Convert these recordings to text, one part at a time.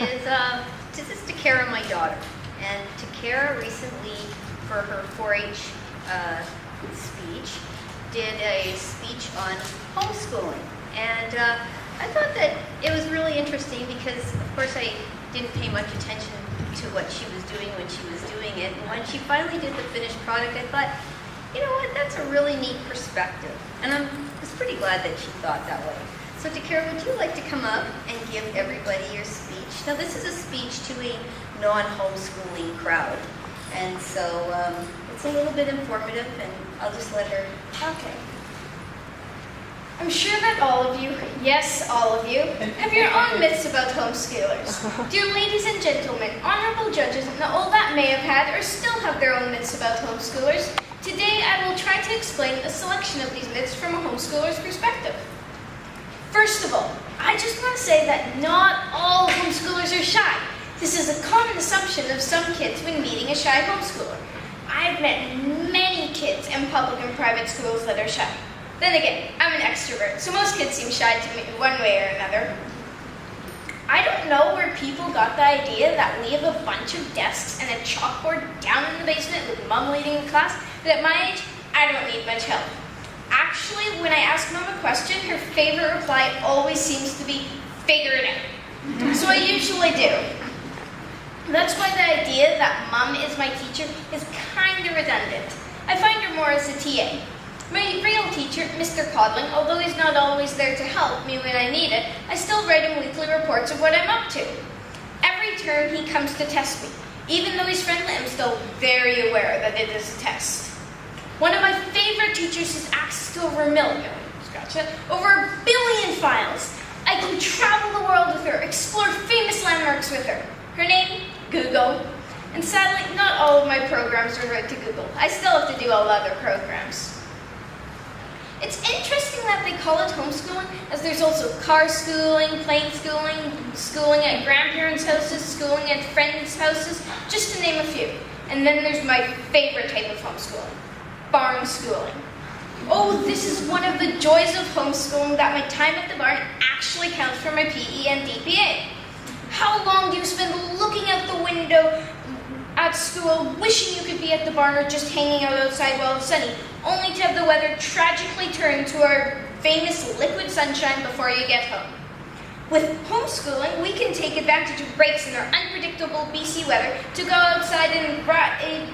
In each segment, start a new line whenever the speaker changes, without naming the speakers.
is this is Takara, my daughter. And Takara recently, for her 4-H speech, did a speech on homeschooling. And I thought that it was really interesting because, of course, I didn't pay much attention to what she was doing when she was doing it. And when she finally did the finished product, I thought, you know what, that's a really neat perspective. And I was pretty glad that she thought that way. So Takara, would you like to come up and give everybody your speech? Now this is a speech to a non-homeschooling crowd. And so it's a little bit informative, and I'll just let her.
Okay. I'm sure that all of you, yes, all of you, have your own myths about homeschoolers. Dear ladies and gentlemen, honorable judges, and all that may have had or still have their own myths about homeschoolers, today I will try to explain a selection of these myths from a homeschooler's perspective. First of all, I just want to say that not all homeschoolers are shy. This is a common assumption of some kids when meeting a shy homeschooler. I've met many kids in public and private schools that are shy. Then again, I'm an extrovert, so most kids seem shy to me one way or another. I don't know where people got the idea that we have a bunch of desks and a chalkboard down in the basement with Mom leading the class, but at my age, I don't need much help. Actually, when I ask Mom a question, her favorite reply always seems to be, figure it out. So I usually do. That's why the idea that Mom is my teacher is kind of redundant. I find her more as a TA. My real teacher, Mr. Codling, although he's not always there to help me when I need it, I still write him weekly reports of what I'm up to. Every term he comes to test me. Even though he's friendly, I'm still very aware that it is a test. One of my favorite teachers has access to over 1 billion files. I can travel the world with her, explore famous landmarks with her. Her name, Google. And sadly, not all of my programs are read to Google. I still have to do all other programs. It's interesting that they call it homeschooling, as there's also car schooling, plane schooling, schooling at grandparents' houses, schooling at friends' houses, just to name a few. And then there's my favorite type of homeschooling, barn schooling. Oh, this is one of the joys of homeschooling, that my time at the barn actually counts for my PE and DPA. How long do you spend looking out the window at school, wishing you could be at the barn or just hanging out outside while it's sunny, only to have the weather tragically turn to our famous liquid sunshine before you get home? With homeschooling, we can take advantage of breaks in our unpredictable BC weather to go outside and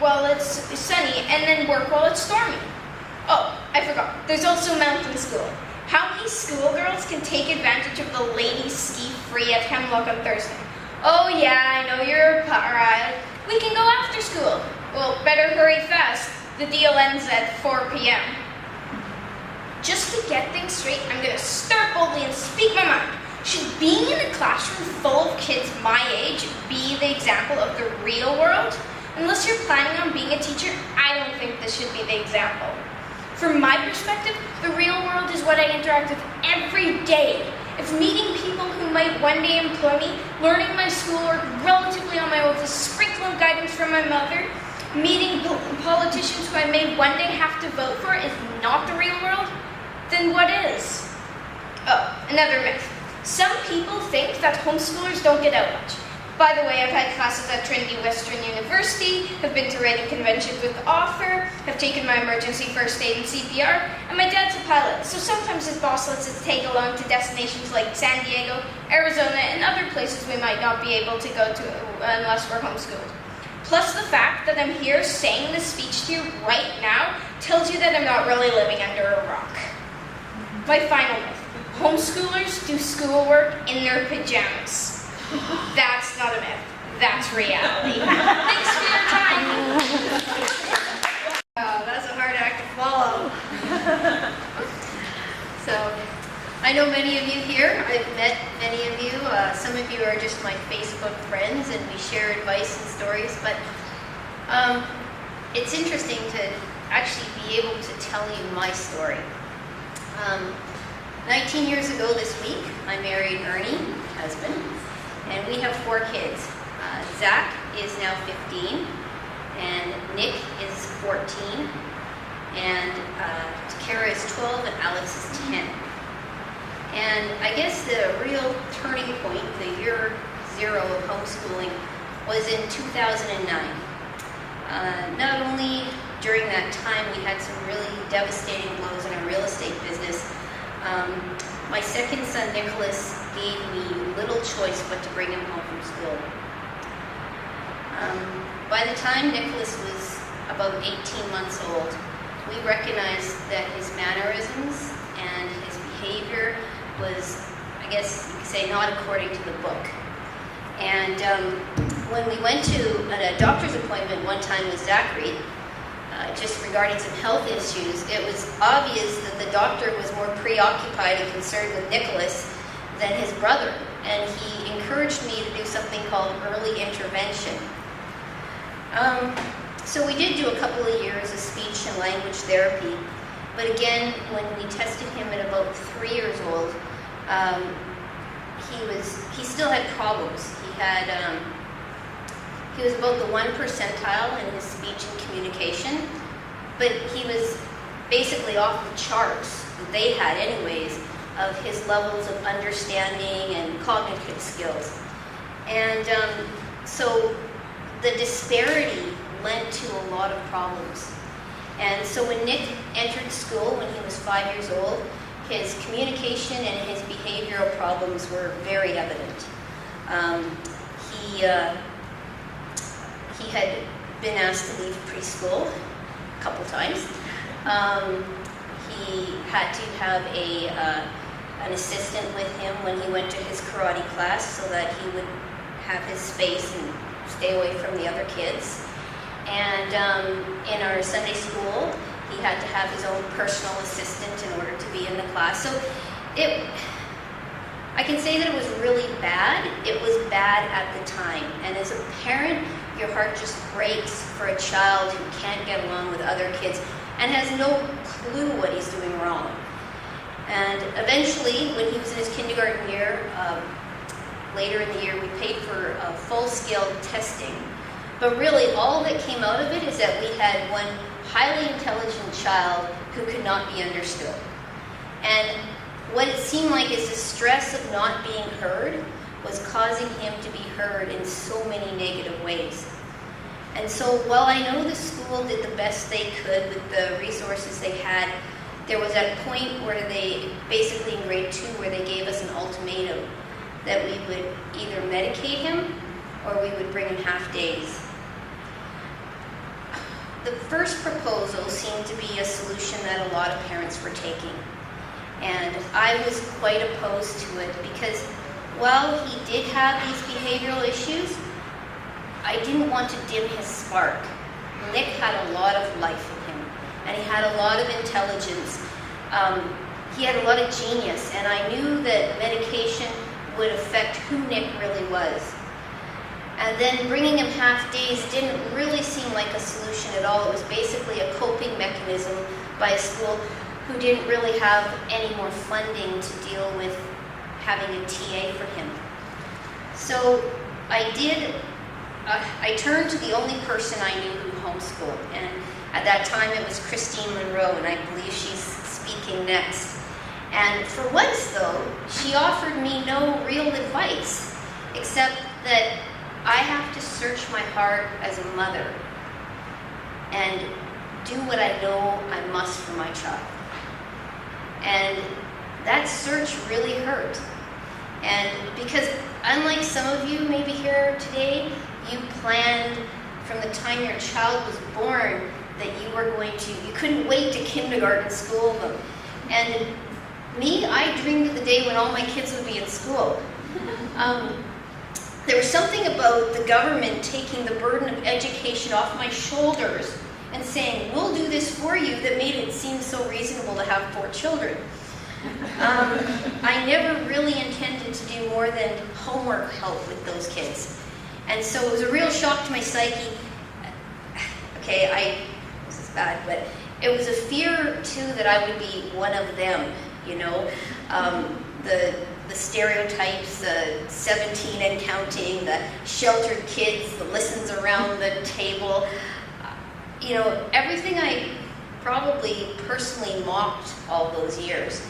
while it's sunny and then work while it's stormy. Oh, I forgot, there's also mountain schooling. How many schoolgirls can take advantage of the ladies' ski free at Hemlock on Thursday? Oh yeah, I know you're a pirate. We can go after school. Well, better hurry fast. The deal ends at 4 p.m. Just to get things straight, I'm going to start boldly and speak my mind. Should being in a classroom full of kids my age be the example of the real world? Unless you're planning on being a teacher, I don't think this should be the example. From my perspective, the real world is what I interact with every day. If meeting people who might one day employ me, learning my schoolwork relatively on my own with a sprinkle of guidance from my mother, meeting politicians who I may one day have to vote for is not the real world, then what is? Oh, another myth. Some people think that homeschoolers don't get out much. By the way, I've had classes at Trinity Western University, have been to writing conventions with the author, have taken my emergency first aid and CPR, and my dad's a pilot, so sometimes his boss lets us take along to destinations like San Diego, Arizona, and other places we might not be able to go to unless we're homeschooled. Plus the fact that I'm here saying this speech to you right now tells you that I'm not really living under a rock. My final myth. Homeschoolers do schoolwork in their pajamas. That's not a myth. That's reality. Thanks for your time.
Wow, that's a hard act to follow. So, I know many of you here. I've met many of you. Some of you are just my Facebook friends, and we share advice and stories. But it's interesting to actually be able to tell you my story. 19 years ago this week, I married Ernie, husband, and we have 4 kids. Zach is now 15, and Nick is 14, and Takara is 12, and Alex is 10. And I guess the real turning point, the year zero of homeschooling was in 2009. Not only during that time we had some really devastating blows in our real estate business, my second son, Nicholas, gave me little choice but to bring him home from school. By the time Nicholas was about 18 months old, we recognized that his mannerisms and his behavior was, I guess you could say, not according to the book. And when we went to a doctor's appointment one time with Zachary, just regarding some health issues, it was obvious that the doctor was more preoccupied and concerned with Nicholas than his brother. And he encouraged me to do something called early intervention. So we did do a couple of years of speech and language therapy. But again, when we tested him at about 3 years old, he still had problems. He was about the 1 percentile in his speech and communication, but he was basically off the charts that they had anyways of his levels of understanding and cognitive skills. And so the disparity led to a lot of problems. And so when Nick entered school when he was 5 years old, his communication and his behavioral problems were very evident. He had been asked to leave preschool a couple times. He had to have an assistant with him when he went to his karate class so that he would have his space and stay away from the other kids. And in our Sunday school, he had to have his own personal assistant in order to be in the class. So I can say that it was really bad. It was bad at the time. And as a parent, your heart just breaks for a child who can't get along with other kids and has no clue what he's doing wrong. And eventually, when he was in his kindergarten year, later in the year, we paid for full-scale testing. But really, all that came out of it is that we had one highly intelligent child who could not be understood. And what it seemed like is the stress of not being heard was causing him to be heard in so many negative ways. And so while I know the school did the best they could with the resources they had, there was a point where they, basically in grade 2, where they gave us an ultimatum that we would either medicate him or we would bring him half days. The first proposal seemed to be a solution that a lot of parents were taking. And I was quite opposed to it because while he did have these behavioral issues, I didn't want to dim his spark. Nick had a lot of life in him, and he had a lot of intelligence. He had a lot of genius, and I knew that medication would affect who Nick really was. And then bringing him half days didn't really seem like a solution at all. It was basically a coping mechanism by a school who didn't really have any more funding to deal with having a TA for him. So I turned to the only person I knew who homeschooled. And at that time it was Christine Monroe, and I believe she's speaking next. And for once though, she offered me no real advice, except that I have to search my heart as a mother and do what I know I must for my child. And that search really hurt. And because unlike some of you maybe here today, you planned from the time your child was born that you couldn't wait to kindergarten school them. And me, I dreamed of the day when all my kids would be in school. There was something about the government taking the burden of education off my shoulders and saying, we'll do this for you, that made it seem so reasonable to have 4 children. I never really intended to do more than homework help with those kids. And so it was a real shock to my psyche. This is bad, but it was a fear too that I would be one of them, you know. The stereotypes, the 17 and counting, the sheltered kids, the listens around the table. Everything I probably personally mocked all those years.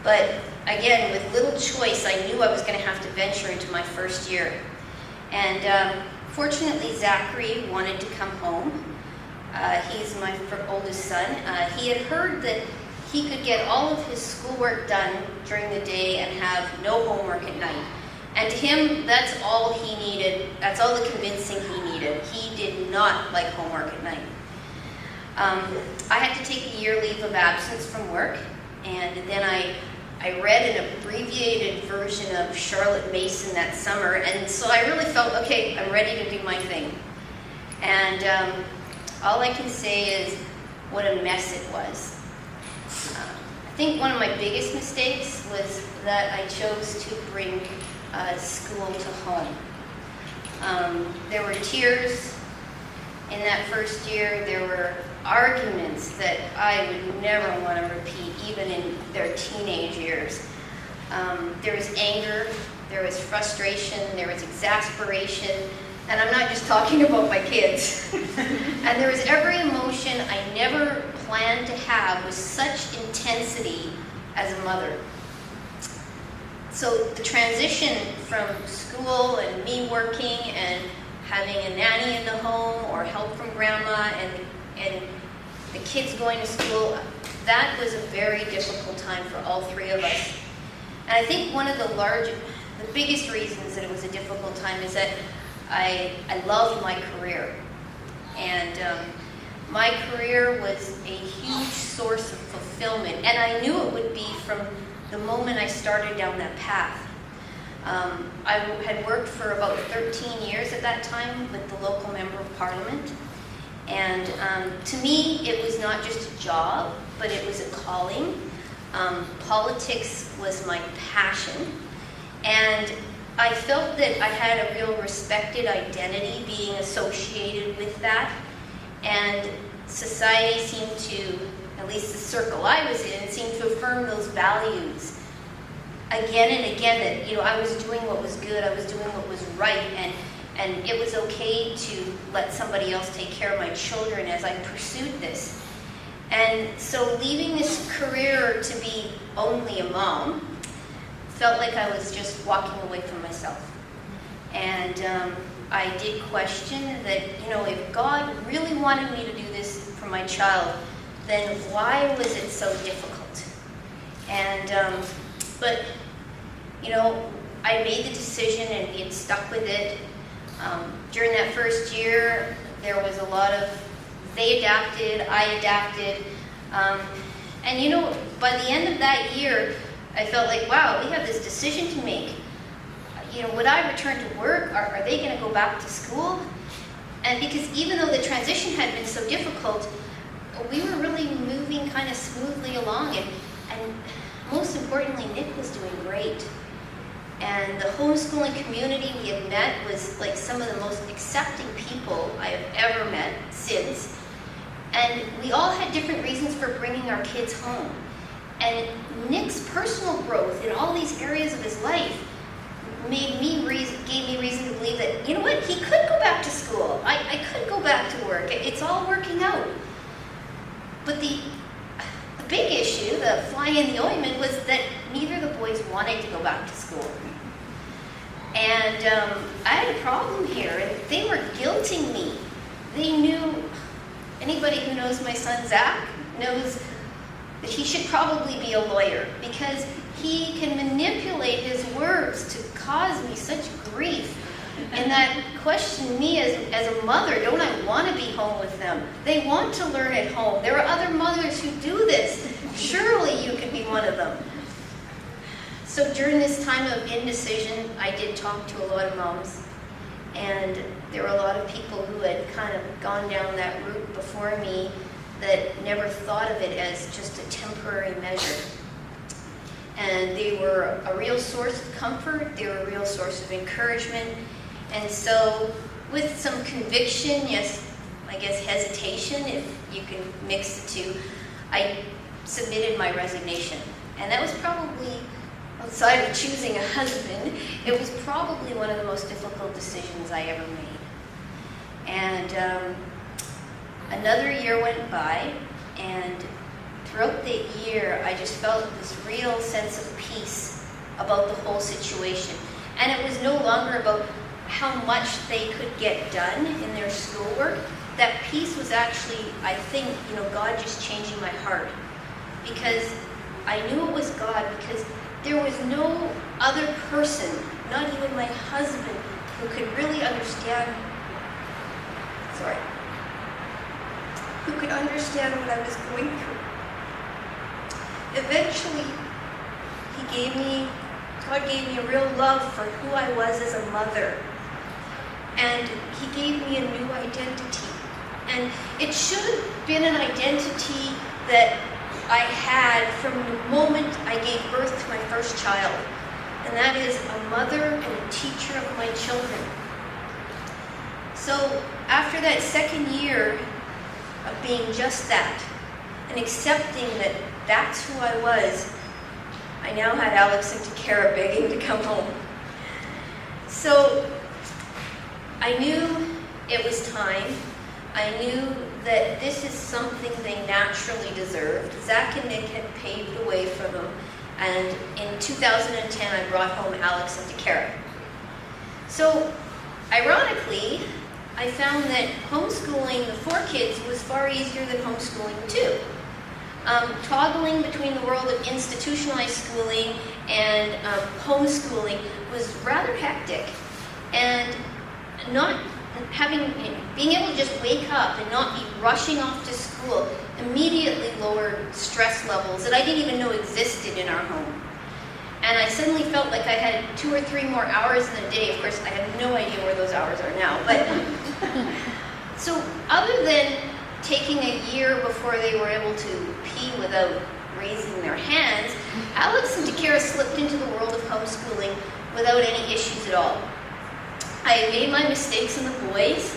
But again, with little choice, I knew I was going to have to venture into my first year. And fortunately, Zachary wanted to come home. He's my oldest son. He had heard that he could get all of his schoolwork done during the day and have no homework at night. And to him, that's all he needed. That's all the convincing he needed. He did not like homework at night. I had to take a year leave of absence from work, and then I read an abbreviated version of Charlotte Mason that summer, and so I really felt, okay, I'm ready to do my thing. And all I can say is what a mess it was. I think one of my biggest mistakes was that I chose to bring school to home. There were tears in that first year. There were arguments that I would never want to repeat, even in their teenage years. There was anger, there was frustration, there was exasperation, and I'm not just talking about my kids. And there was every emotion I never planned to have with such intensity as a mother. So the transition from school and me working and having a nanny in the home or help from grandma and the kids going to school, that was a very difficult time for all three of us. And I think one of the biggest reasons that it was a difficult time is that I loved my career. And my career was a huge source of fulfillment. And I knew it would be from the moment I started down that path. I had worked for about 13 years at that time with the local member of parliament. And to me, it was not just a job, but it was a calling. Politics was my passion. And I felt that I had a real respected identity being associated with that. And society seemed to, at least the circle I was in, seemed to affirm those values again and again, that I was doing what was good, I was doing what was right, and it was okay to let somebody else take care of my children as I pursued this. And so leaving this career to be only a mom felt like I was just walking away from myself. And I did question that, if God really wanted me to do this for my child, then why was it so difficult? And, but, I made the decision and we had stuck with it. During that first year, there was a lot of, they adapted, I adapted. And by the end of that year, I felt like, wow, we have this decision to make. Would I return to work? Are they going to go back to school? And because even though the transition had been so difficult, we were really moving kind of smoothly along. And most importantly, Nick was doing great. And the homeschooling community we had met was like some of the most accepting people I have ever met since. And we all had different reasons for bringing our kids home. And Nick's personal growth in all these areas of his life gave me reason to believe that, he could go back to school. I could go back to work. It's all working out. But the big issue, the fly in the ointment, was that neither of the boys wanted to go back to school. And I had a problem here, and they were guilting me. They knew, anybody who knows my son Zach knows that he should probably be a lawyer, because he can manipulate his words to cause me such grief. And that question me as a mother, don't I want to be home with them? They want to learn at home. There are other mothers who do this. Surely you could be one of them. So during this time of indecision, I did talk to a lot of moms. And there were a lot of people who had kind of gone down that route before me that never thought of it as just a temporary measure. And they were a real source of comfort. They were a real source of encouragement. And so with some conviction, yes, I guess hesitation, if you can mix the two, I submitted my resignation. And that was probably, outside of choosing a husband, it was probably one of the most difficult decisions I ever made. And another year went by, and throughout the year, I just felt this real sense of peace about the whole situation. And it was was no longer about how much they could get done in their schoolwork. That peace was actually, I think, God just changing my heart. Because I knew it was God, because there was no other person, not even my husband, who could really understand, who could understand what I was going through. Eventually, God gave me a real love for who I was as a mother. And He gave me a new identity. And it should have been an identity that I had from the moment I gave birth to my first child. And that is a mother and a teacher of my children. So after that second year of being just that, and accepting that that's who I was, I now had Alex and Takara begging to come home. So I knew it was time. I knew that this is something they naturally deserved. Zach and Nick had paved the way for them. And in 2010, I brought home Alex and Takara. So, ironically, I found that homeschooling the 4 kids was far easier than homeschooling 2. Toggling between the world of institutionalized schooling and homeschooling was rather hectic. And being able to just wake up and not be rushing off to school immediately lowered stress levels that I didn't even know existed in our home. And I suddenly felt like I had 2 or 3 more hours in a day. Of course, I have no idea where those hours are now. But so other than taking a year before they were able to pee without raising their hands, Alex and Takara slipped into the world of homeschooling without any issues at all. I made my mistakes in the boys.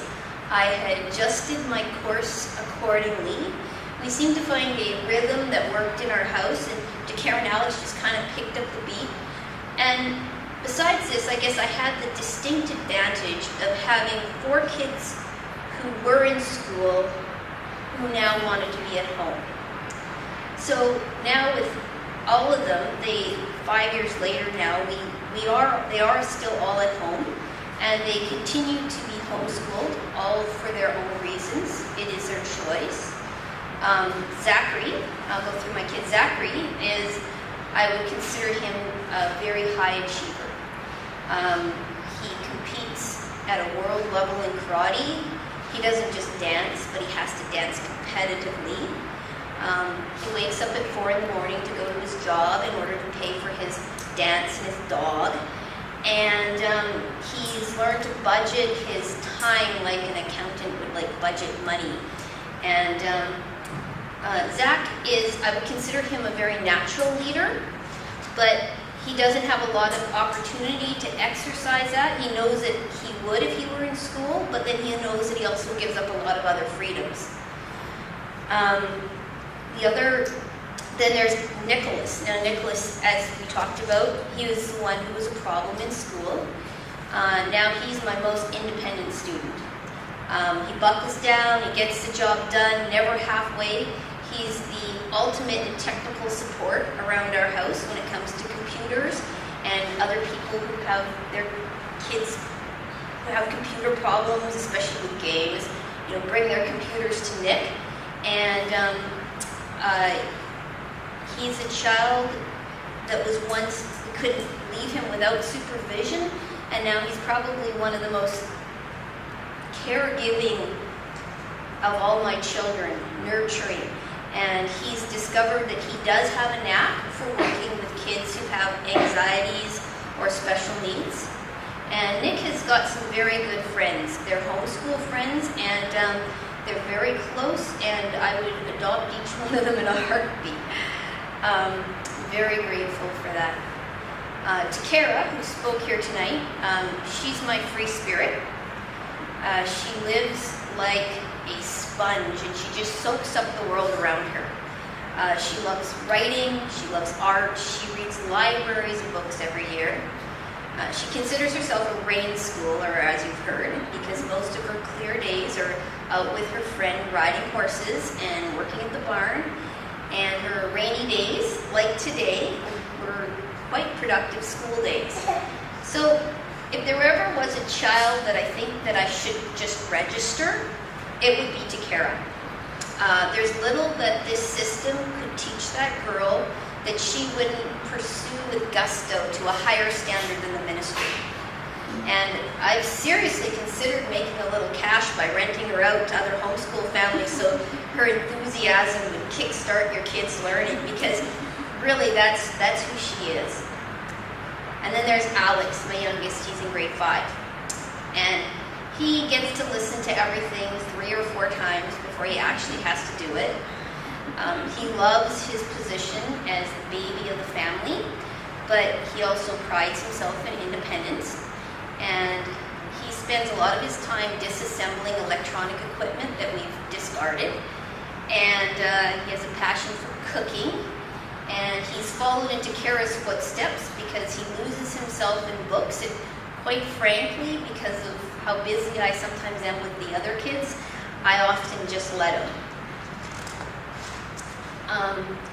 I had adjusted my course accordingly. We seemed to find a rhythm that worked in our house, and Takara and Alex just kind of picked up the beat. And besides this, I guess I had the distinct advantage of having 4 kids who were in school who now wanted to be at home. So now with all of them, 5 years later now, they are still all at home. And they continue to be homeschooled, all for their own reasons. It is their choice. Zachary, I'll go through my kid. Zachary I would consider him a very high achiever. He competes at a world level in karate. He doesn't just dance, but he has to dance competitively. He wakes up at 4 in the morning to go to his job in order to pay for his dance and his dog. And he's learned to budget his time like an accountant would budget money. And Zach I would consider him a very natural leader, but he doesn't have a lot of opportunity to exercise that. He knows that he would if he were in school, but then he knows that he also gives up a lot of other freedoms. Then there's Nicholas. Now Nicholas, as we talked about, he was the one who was a problem in school. Now he's my most independent student. He buckles down, he gets the job done, never halfway. He's the ultimate in technical support around our house when it comes to computers and other people who have their kids who have computer problems, especially with games, bring their computers to Nick. And he's a child that was once, couldn't leave him without supervision, and now he's probably one of the most caregiving of all my children, nurturing. And he's discovered that he does have a knack for working with kids who have anxieties or special needs. And Nick has got some very good friends. They're homeschool friends, and they're very close, and I would adopt each one of them in a heartbeat. Very grateful for that. Takara, who spoke here tonight, she's my free spirit. She lives like a sponge, and she just soaks up the world around her. She loves writing, she loves art, she reads libraries and books every year. She considers herself a rain schooler, as you've heard, because most of her clear days are out with her friend riding horses and working at the barn. And her rainy days, like today, were quite productive school days. So it was a child that I think that I should just register, it would be Takara. There's little that this system could teach that girl that she wouldn't pursue with gusto to a higher standard than the ministry. And I've seriously considered making a little cash by renting her out to other homeschool families so her enthusiasm would kickstart your kids' learning, because really that's who she is. And then there's Alex, my youngest. He's in grade 5. And he gets to listen to everything 3 or 4 times before he actually has to do it. He loves his position as the baby of the family, but he also prides himself in independence. And he spends a lot of his time disassembling electronic equipment that we've discarded. And he has a passion for cooking. And he's followed into Kara's footsteps because he loses himself in books. And quite frankly, because of how busy I sometimes am with the other kids, I often just let him.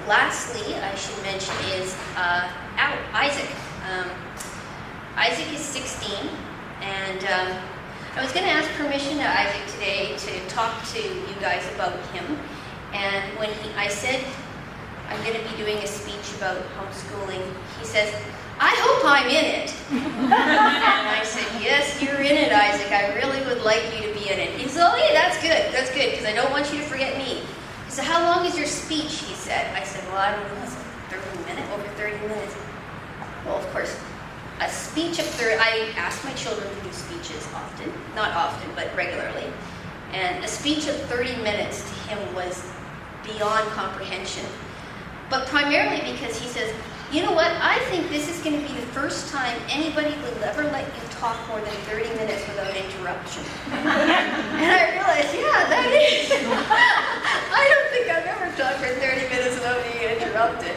Lastly, I should mention is Isaac. Isaac is 16, and I was going to ask permission to Isaac today to talk to you guys about him. And when I said I'm going to be doing a speech about homeschooling, he says, "I hope I'm in it." And I said, "Yes, you're in it, Isaac. I really would like you to be in it." He said, "Oh, yeah, that's good, because I don't want you to forget me." He said, "How long is your speech?" he said. I said, "Well, I don't know, it's like 30 minutes, over 30 minutes. Well, of course, a speech of 30, I ask my children to do speeches often, not often, but regularly. And a speech of 30 minutes to him was beyond comprehension. But primarily because he says, "You know what, I think this is going to be the first time anybody will ever let you talk more than 30 minutes without interruption." And I realized, yeah, that is. I don't think I've ever talked for 30 minutes without being interrupted.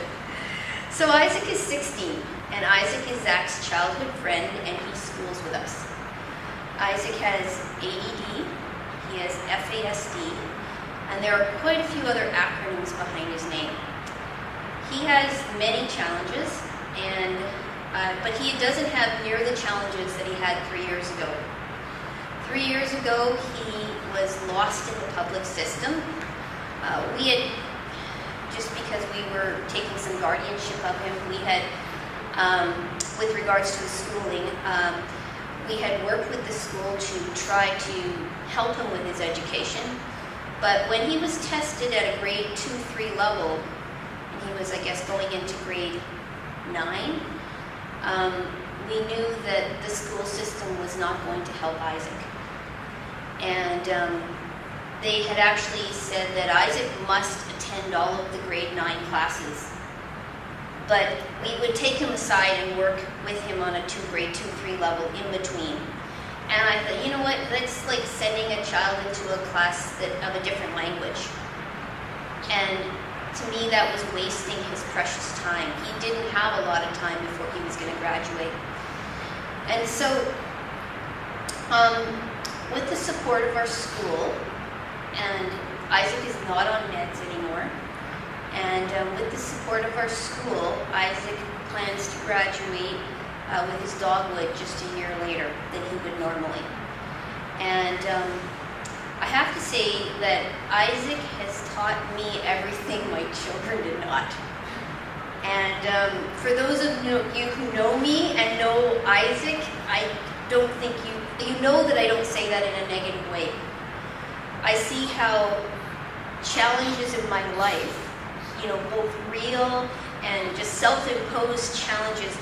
So Isaac is 16, and Isaac is Zach's childhood friend, and he schools with us. Isaac has ADD, he has FASD, and there are quite a few other acronyms behind his name. He has many challenges, and but he doesn't have near the challenges that he had 3 years ago. 3 years ago, he was lost in the public system. We had, just because we were taking some guardianship of him, we had, with regards to his schooling, we had worked with the school to try to help him with his education. But when he was tested at a grade 2-3 level, he was, I guess, going into grade 9, we knew that the school system was not going to help Isaac. And they had actually said that Isaac must attend all of the grade 9 classes. But we would take him aside and work with him on a grade 2-3 level in between. And I thought, you know what, that's like sending a child into a class of a different language. And to me, that was wasting his precious time. He didn't have a lot of time before he was going to graduate. And so, with the support of our school, and Isaac is not on meds anymore, and with the support of our school, Isaac plans to graduate with his dogwood just a year later than he would normally. And I have to say that Isaac has taught me everything my children did not. And for those of you who know me and know Isaac, I don't think you know that I don't say that in a negative way. I see how challenges in my life, both real and just self-imposed challenges,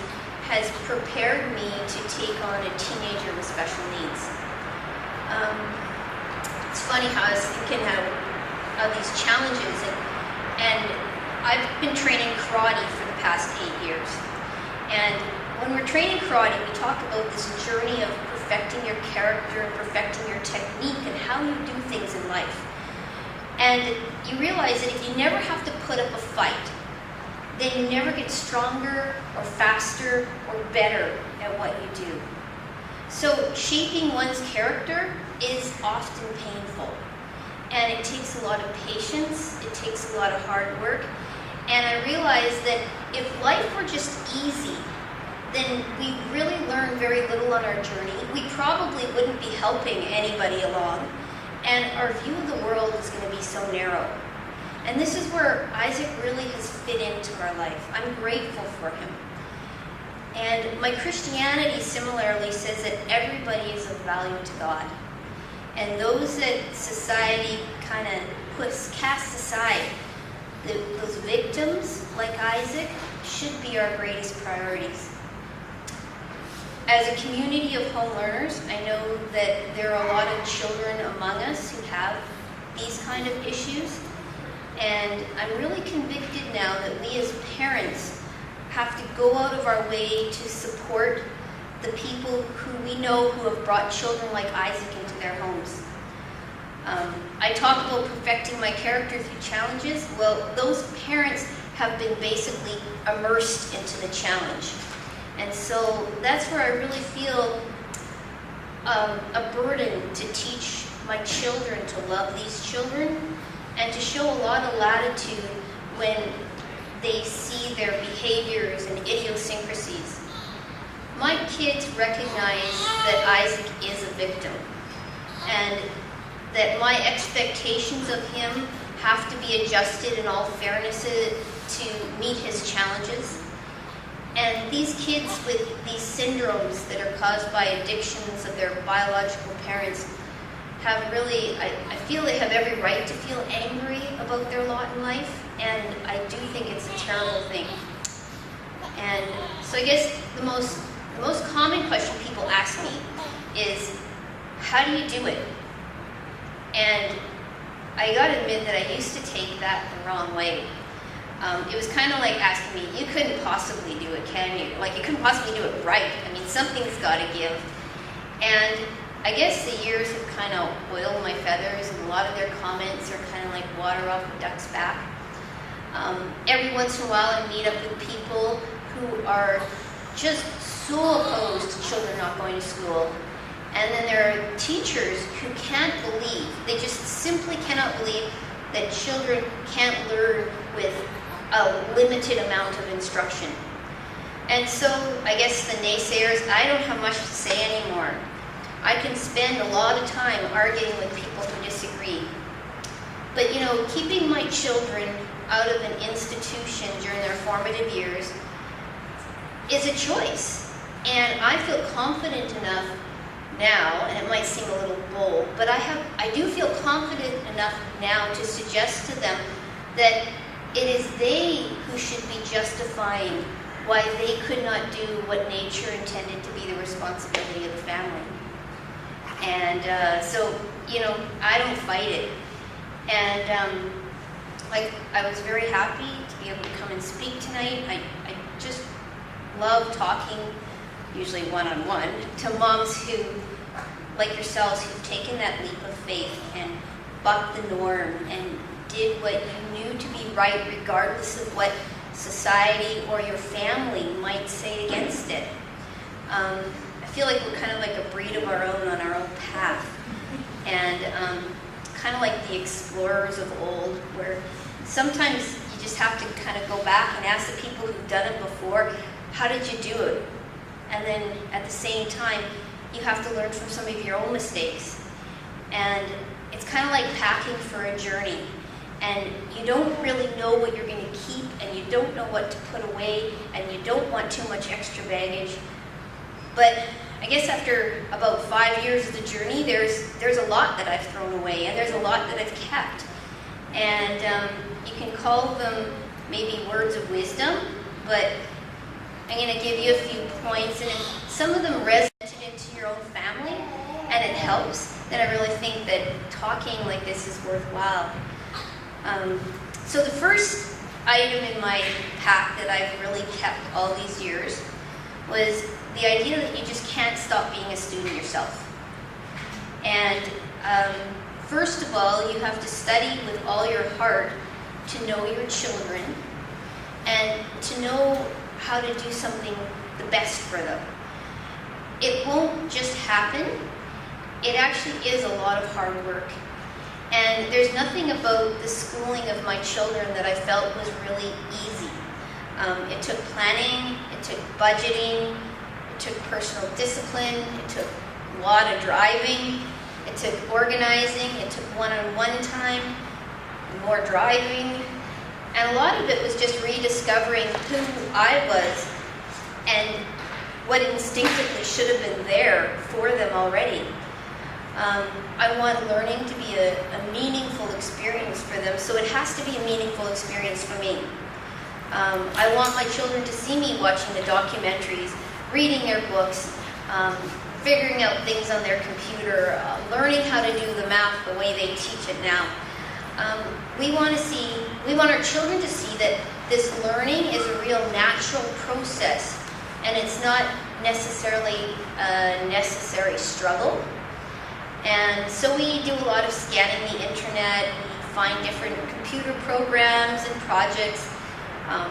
has prepared me to take on a teenager with special needs. It's funny how I was thinking how these challenges, and I've been training karate for the past 8 years. And when we're training karate, we talk about this journey of perfecting your character and perfecting your technique and how you do things in life. And you realize that if you never have to put up a fight, then you never get stronger or faster or better at what you do. So shaping one's character is often painful. And it takes a lot of patience, it takes a lot of hard work. And I realized that if life were just easy, then we really learn very little on our journey. We probably wouldn't be helping anybody along, and our view of the world is going to be so narrow. And this is where Isaac really has fit into our life. I'm grateful for him. And my Christianity similarly says that everybody is of value to God. And those that society kind of casts aside, those victims like Isaac, should be our greatest priorities. As a community of home learners, I know that there are a lot of children among us who have these kind of issues. And I'm really convicted now that we as parents have to go out of our way to support the people who we know who have brought children like Isaac into their homes. I talk about perfecting my character through challenges. Well, those parents have been basically immersed into the challenge. And so that's where I really feel a burden to teach my children to love these children and to show a lot of latitude when they see their behaviors and idiosyncrasies. My kids recognize that Isaac is a victim and that my expectations of him have to be adjusted in all fairness to meet his challenges. And these kids with these syndromes that are caused by addictions of their biological parents have really, I feel they have every right to feel angry about their lot in life, and I do think it's a terrible thing. And so I guess the most common question people ask me is, how do you do it? And I gotta admit that I used to take that the wrong way. It was kind of like asking me, you couldn't possibly do it, can you? Like, you couldn't possibly do it right. I mean, something's gotta give. And I guess the years have kind of oiled my feathers, and a lot of their comments are kind of like water off a duck's back. Every once in a while I meet up with people who are just so opposed to children not going to school. And then there are teachers who can't believe, they just simply cannot believe that children can't learn with a limited amount of instruction. And so I guess the naysayers, I don't have much to say anymore. I can spend a lot of time arguing with people who disagree. But keeping my children out of an institution during their formative years is a choice. And I feel confident enough now, and it might seem a little bold, but I do feel confident enough now to suggest to them that it is they who should be justifying why they could not do what nature intended to be the responsibility of the family. And so, I don't fight it. And I was very happy to be able to come and speak tonight. I just love talking, usually one-on-one, to moms who, like yourselves, who've taken that leap of faith and bucked the norm and did what you knew to be right regardless of what society or your family might say against it. I feel like we're kind of like a breed of our own on our own path. And kind of like the explorers of old, where sometimes you just have to kind of go back and ask the people who've done it before, how did you do it? And then at the same time, you have to learn from some of your own mistakes. And it's kind of like packing for a journey. And you don't really know what you're going to keep, and you don't know what to put away, and you don't want too much extra baggage. But I guess after about 5 years of the journey, there's a lot that I've thrown away, and there's a lot that I've kept. And you can call them maybe words of wisdom, but I'm going to give you a few points, and if some of them resonated into your own family, and it helps, then I really think that talking like this is worthwhile. So the first item in my pack that I've really kept all these years was the idea that you just can't stop being a student yourself. And first of all, you have to study with all your heart to know your children and to know how to do something the best for them. It won't just happen. It actually is a lot of hard work. And there's nothing about the schooling of my children that I felt was really easy. It took planning, it took budgeting, it took personal discipline, it took a lot of driving, it took organizing, it took one-on-one time, more driving, and a lot of it was just rediscovering who I was and what instinctively should have been there for them already. I want learning to be a meaningful experience for them, so it has to be a meaningful experience for me. I want my children to see me watching the documentaries, reading their books, figuring out things on their computer, learning how to do the math the way they teach it now. We want our children to see that this learning is a real natural process, and it's not necessarily a necessary struggle. And so we do a lot of scanning the internet, we find different computer programs and projects.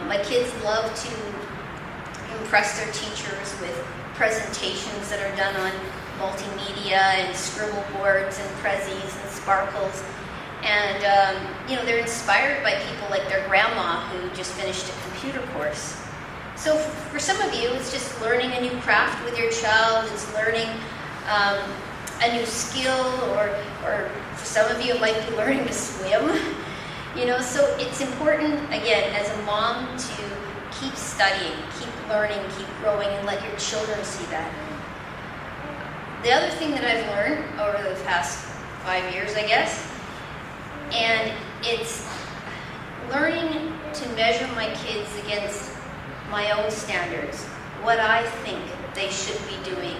My kids love to impress their teachers with presentations that are done on multimedia and scribble boards and prezzies and sparkles. And they're inspired by people like their grandma who just finished a computer course. So for some of you, it's just learning a new craft with your child, it's learning a new skill, or for some of you it might be learning to swim. So it's important, again, as a mom, to keep studying, keep learning, keep growing, and let your children see that. The other thing that I've learned over the past 5 years, I guess, and it's learning to measure my kids against my own standards, what I think they should be doing,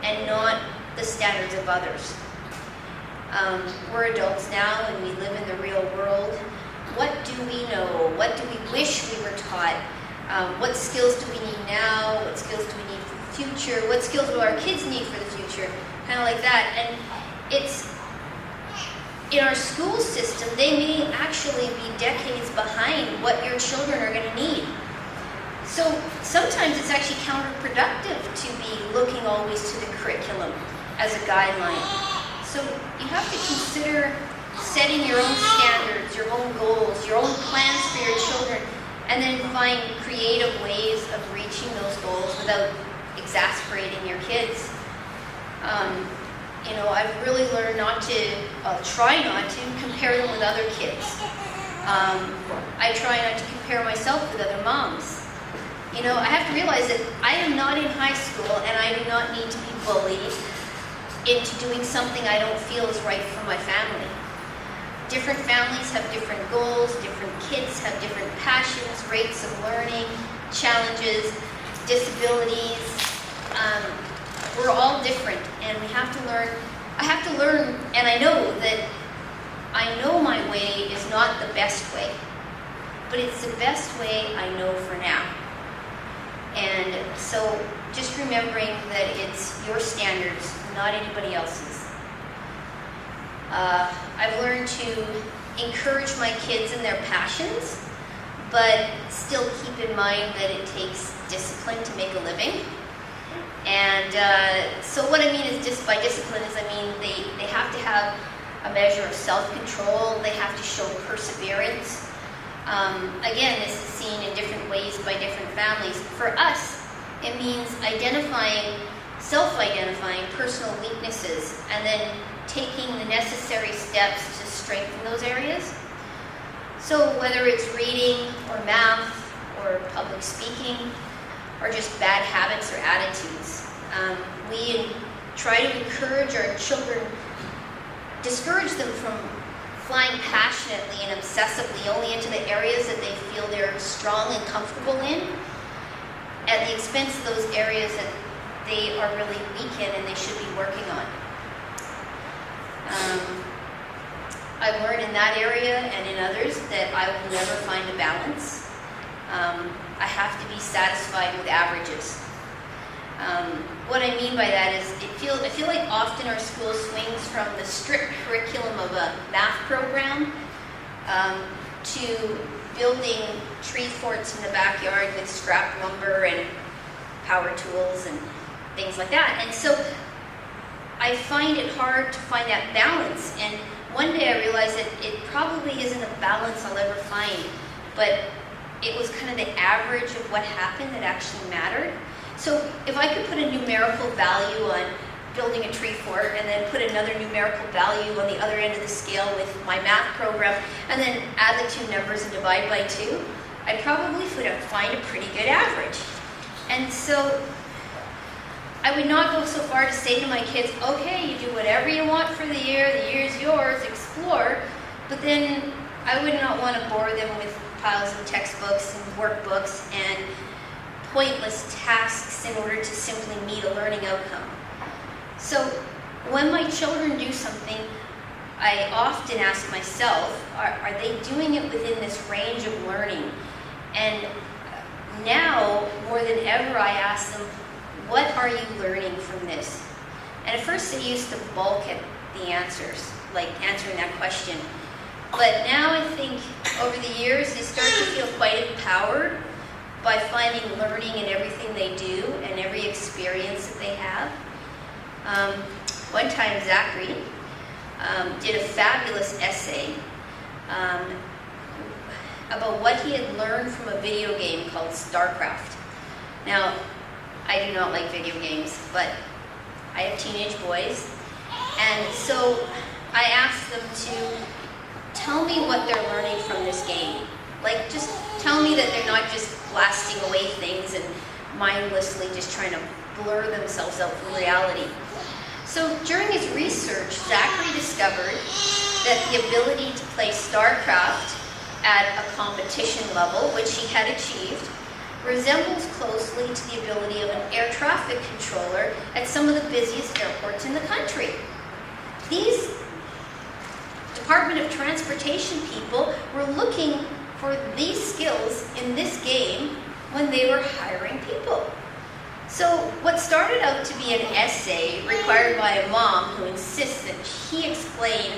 and not the standards of others. We're adults now and we live in the real world. What do we know? What do we wish we were taught? What skills do we need now? What skills do we need for the future? What skills do our kids need for the future? Kind of like that. And it's, in our school system, they may actually be decades behind what your children are going to need. So sometimes it's actually counterproductive to be looking always to the curriculum as a guideline. So you have to consider setting your own standards, your own goals, your own plans for your children, and then find creative ways of reaching those goals without exasperating your kids. I've really learned try not to compare them with other kids. I try not to compare myself with other moms. I have to realize that I am not in high school and I do not need to be bullied into doing something I don't feel is right for my family. Different families have different goals, different kids have different passions, rates of learning, challenges, disabilities. We're all different, and we have to learn. I have to learn, and I know my way is not the best way, but it's the best way I know for now. And so just remembering that it's your standards, not anybody else's. I've learned to encourage my kids in their passions, but still keep in mind that it takes discipline to make a living. And so what I mean is, just by discipline is, they have to have a measure of self-control, they have to show perseverance. Again, this is seen in different ways by different families. For us, it means self-identifying personal weaknesses, and then taking the necessary steps to strengthen those areas. So whether it's reading or math or public speaking or just bad habits or attitudes, we try to encourage our children, discourage them from flying passionately and obsessively only into the areas that they feel they're strong and comfortable in, at the expense of those areas that they are really weak in and they should be working on. I've learned in that area and in others that I will never find a balance. I have to be satisfied with averages. What I mean by that is, I feel like often our school swings from the strict curriculum of a math program to building tree forts in the backyard with scrap lumber and power tools and things like that. And so I find it hard to find that balance. And one day I realized that it probably isn't a balance I'll ever find, but it was kind of the average of what happened that actually mattered. So if I could put a numerical value on building a tree fort and then put another numerical value on the other end of the scale with my math program and then add the two numbers and divide by 2, I probably would find a pretty good average. And so I would not go so far to say to my kids, okay, you do whatever you want for the year's yours, explore, but then I would not want to bore them with piles of textbooks and workbooks and pointless tasks in order to simply meet a learning outcome. So when my children do something, I often ask myself, are they doing it within this range of learning? And now, more than ever, I ask them, what are you learning from this? And at first they used to balk at the answers, like answering that question. But now I think over the years they start to feel quite empowered by finding learning in everything they do and every experience that they have. One time Zachary did a fabulous essay about what he had learned from a video game called StarCraft. Now, I do not like video games, but I have teenage boys, and so I asked them to tell me what they're learning from this game. Like, just tell me that they're not just blasting away things and mindlessly just trying to blur themselves out from reality. So during his research, Zachary discovered that the ability to play StarCraft at a competition level, which he had achieved, resembles closely to the ability of an air traffic controller at some of the busiest airports in the country. These Department of Transportation people were looking for these skills in this game when they were hiring people. So what started out to be an essay required by a mom who insists that he explain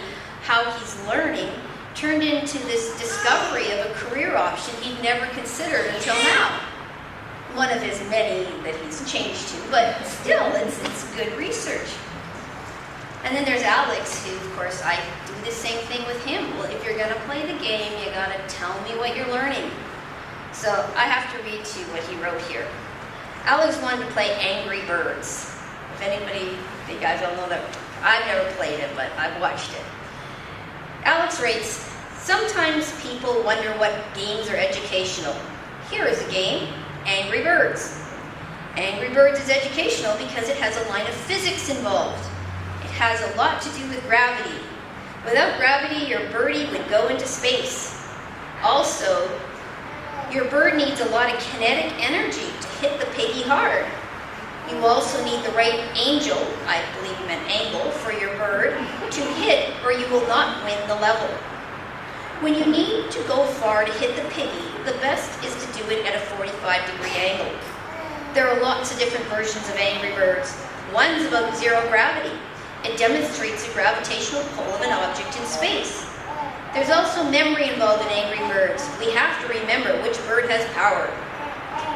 how he's learning turned into this discovery of a career option he'd never considered until now. One of his many that he's changed to, but still, it's good research. And then there's Alex, who, of course, I do the same thing with him. Well, if you're going to play the game, you got to tell me what you're learning. So I have to read to you what he wrote here. Alex wanted to play Angry Birds. If anybody, you guys all know that, I've never played it, but I've watched it. Alex writes, sometimes people wonder what games are educational. Here is a game, Angry Birds. Angry Birds is educational because it has a line of physics involved. It has a lot to do with gravity. Without gravity, your birdie would go into space. Also, your bird needs a lot of kinetic energy to hit the piggy hard. You also need the right angel, I believe he meant angle, for your bird to hit or you will not win the level. When you need to go far to hit the piggy, the best is to do it at a 45-degree angle. There are lots of different versions of Angry Birds. One's about zero gravity. It demonstrates the gravitational pull of an object in space. There's also memory involved in Angry Birds. We have to remember which bird has power.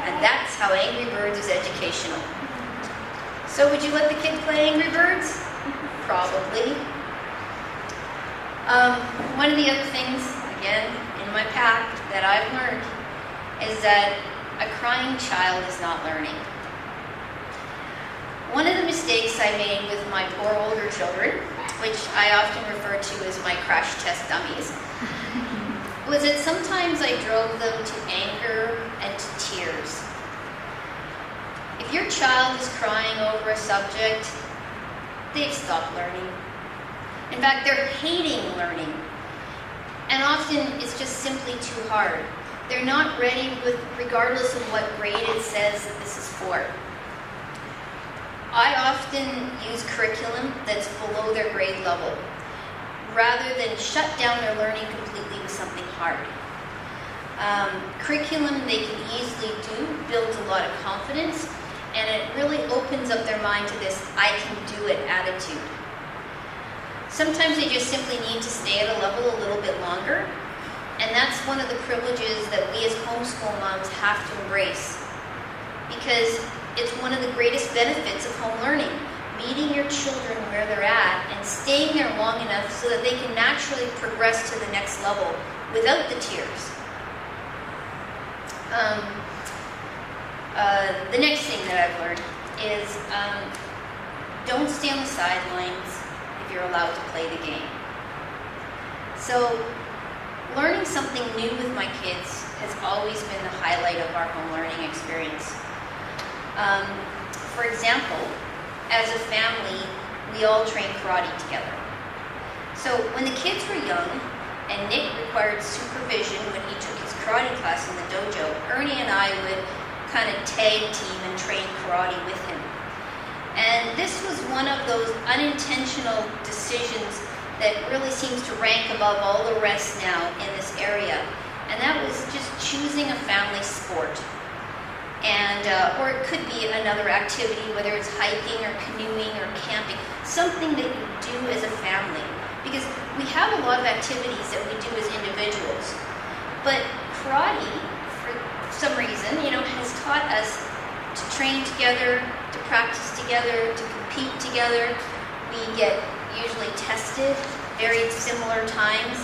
And that's how Angry Birds is educational. So would you let the kid play Angry Birds? Probably. One of the other things, again, in my pack that I've learned is that a crying child is not learning. One of the mistakes I made with my poor older children, which I often refer to as my crash test dummies, was that sometimes I drove them to anger and to tears. If your child is crying over a subject, they've stopped learning. In fact, they're hating learning. And often it's just simply too hard. They're not ready regardless of what grade it says that this is for. I often use curriculum that's below their grade level, rather than shut down their learning completely with something hard. Curriculum they can easily do builds a lot of confidence, and it really opens up their mind to this I can do it attitude. Sometimes they just simply need to stay at a level a little bit longer, and that's one of the privileges that we as homeschool moms have to embrace, because it's one of the greatest benefits of home learning, meeting your children where they're at and staying there long enough so that they can naturally progress to the next level without the tears. Um, the next thing that I've learned is don't stay on the sidelines if you're allowed to play the game. So learning something new with my kids has always been the highlight of our home learning experience. For example, as a family, we all train karate together. So when the kids were young and Nick required supervision when he took his karate class in the dojo, Ernie and I would kind of tag team and train karate with him. And this was one of those unintentional decisions that really seems to rank above all the rest now in this area. And that was just choosing a family sport. And, or it could be another activity, whether it's hiking or canoeing or camping, something that you do as a family. Because we have a lot of activities that we do as individuals. But karate, for some reason, has taught us to train together, to practice together, to compete together. We get usually tested very similar times.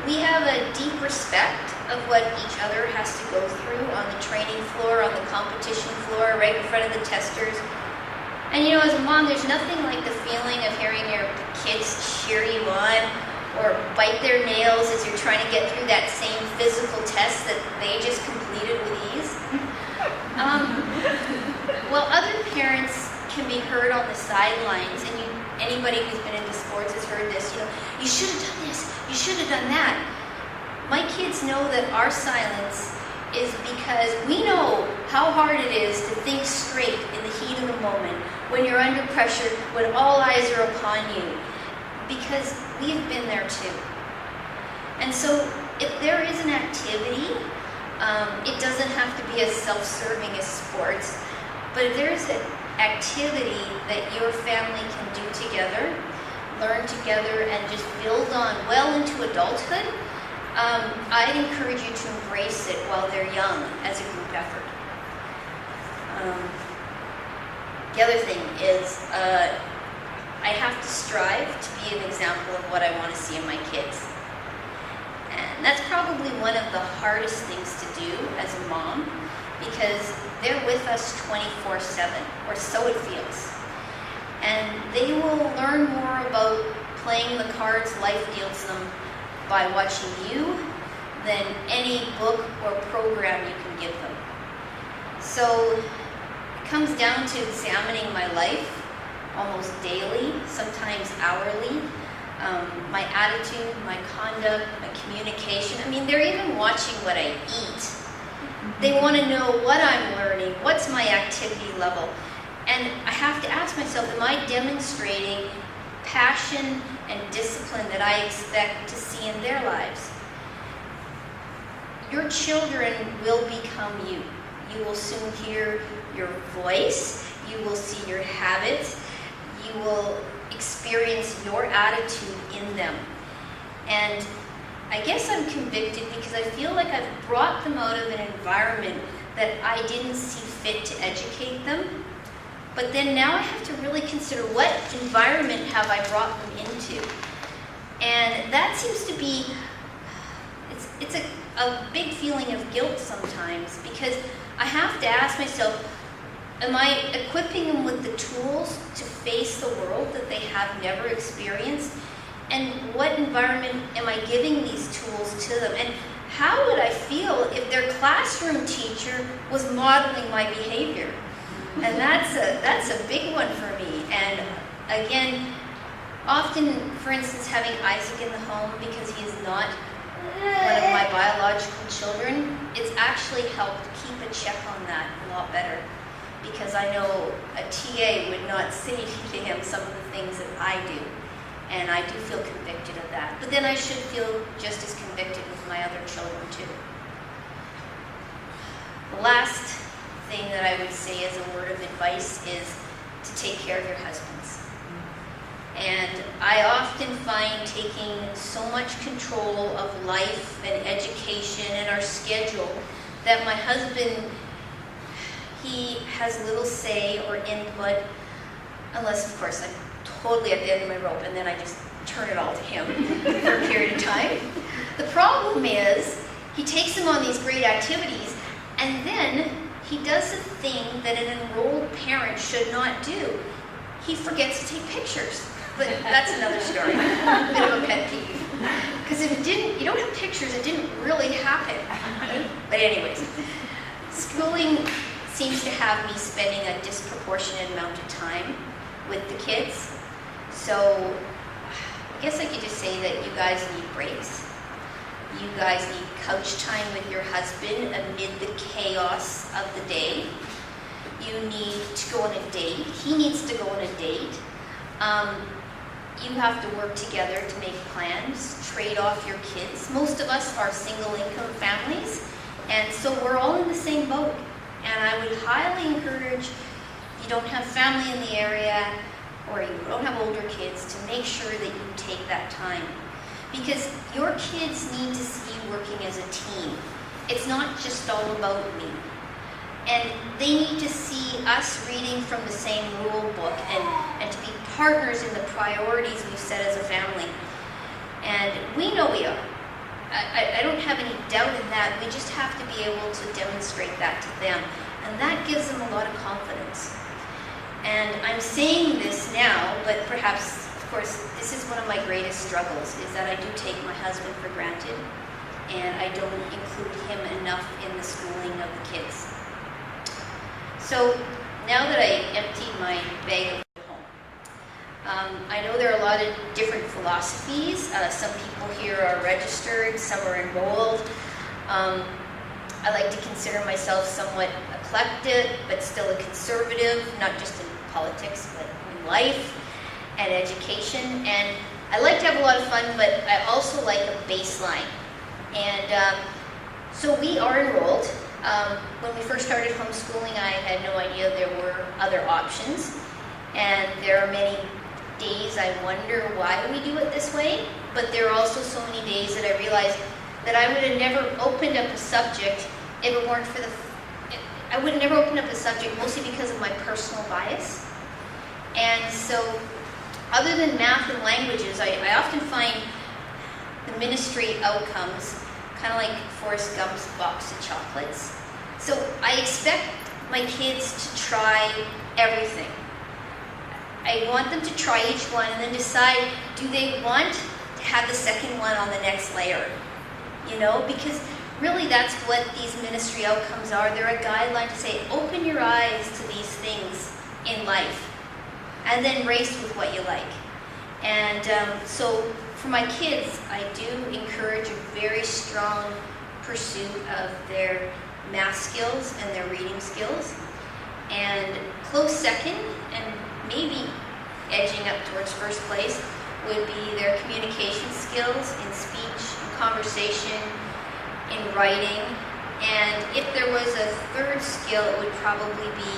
We have a deep respect of what each other has to go through on the training floor, on the competition floor, right in front of the testers. And as a mom, there's nothing like the feeling of hearing your kids cheer you on or bite their nails as you're trying to get through that same physical test that they just completed with ease. Well, other parents can be heard on the sidelines, and anybody who's been into sports has heard this, you should have done this, you should have done that. My kids know that our silence is because we know how hard it is to think straight in the heat of the moment, when you're under pressure, when all eyes are upon you, because we've been there too. And so if there is an activity, it doesn't have to be as self-serving as sports, but if there's an activity that your family can do together, learn together, and just build on well into adulthood, I'd encourage you to embrace it while they're young as a group effort. The other thing is I have to strive to be an example of what I want to see in my kids. And that's probably one of the hardest things to do as a mom, because they're with us 24/7, or so it feels. And they will learn more about playing the cards life deals them by watching you than any book or program you can give them. So it comes down to examining my life almost daily, sometimes hourly, my attitude, my conduct, my communication. They're even watching what I eat. They want to know what I'm learning, what's my activity level. And I have to ask myself, am I demonstrating passion and discipline that I expect to see in their lives? Your children will become you. You will soon hear your voice. You will see your habits. You will experience your attitude in them. And I guess I'm convicted because I feel like I've brought them out of an environment that I didn't see fit to educate them. But then now I have to really consider, what environment have I brought them into? And that seems to be, it's a big feeling of guilt sometimes, because I have to ask myself, am I equipping them with the tools to face the world that they have never experienced? And what environment am I giving these tools to them? And how would I feel if their classroom teacher was modeling my behavior? And that's a big one for me. And again, often, for instance, having Isaac in the home because he is not one of my biological children, it's actually helped keep a check on that a lot better. Because I know a TA would not say to him some of the things that I do. And I do feel convicted of that. But then I should feel just as convicted with my other children too. The last thing that I would say as a word of advice is to take care of your husbands. And I often find taking so much control of life and education and our schedule that my husband, he has little say or input, unless, of course, I'm totally at the end of my rope, and then I just turn it all to him for a period of time. The problem is, He takes them on these great activities, and then he does the thing that an enrolled parent should not do. He forgets to take pictures. But that's another story. A bit of a pet peeve. Because if you don't have pictures, it didn't really happen. But anyways, schooling seems to have me spending a disproportionate amount of time with the kids. So I guess I could just say that you guys need breaks. You guys need couch time with your husband amid the chaos of the day. You need to go on a date. He needs to go on a date. You have to work together to make plans, trade off your kids. Most of us are single income families, and so we're all in the same boat. And I would highly encourage, if you don't have family in the area or you don't have older kids, to make sure that you take that time. Because your kids need to see you working as a team. It's not just all about me. And they need to see us reading from the same rule book and to be partners in the priorities we've set as a family. And we know we are. I don't have any doubt in that. We just have to be able to demonstrate that to them. And that gives them a lot of confidence. And I'm saying this now, but perhaps, of course, this is one of my greatest struggles, is that I do take my husband for granted, and I don't include him enough in the schooling of the kids. So now that I emptied my bag of home, I know there are a lot of different philosophies. Some people here are registered, some are enrolled. I like to consider myself somewhat eclectic, but still a conservative, not just in politics, but in life and education. And I like to have a lot of fun, but I also like a baseline. And so we are enrolled. When we first started homeschooling, I had no idea there were other options. And there are many days I wonder why we do it this way, but there are also so many days that I realized that I would have never opened up a subject if it weren't for I would have never opened up a subject mostly because of my personal bias. And so, other than math and languages, I often find the ministry outcomes kind of like Forrest Gump's box of chocolates. So I expect my kids to try everything. I want them to try each one and then decide, do they want to have the second one on the next layer? You know, because really that's what these ministry outcomes are. They're a guideline to say, open your eyes to these things in life and then race with what you like. And so for my kids, I do encourage a very strong pursuit of their math skills and their reading skills. And close second, and maybe edging up towards first place, would be their communication skills in speech, in conversation, in writing. And if there was a third skill, it would probably be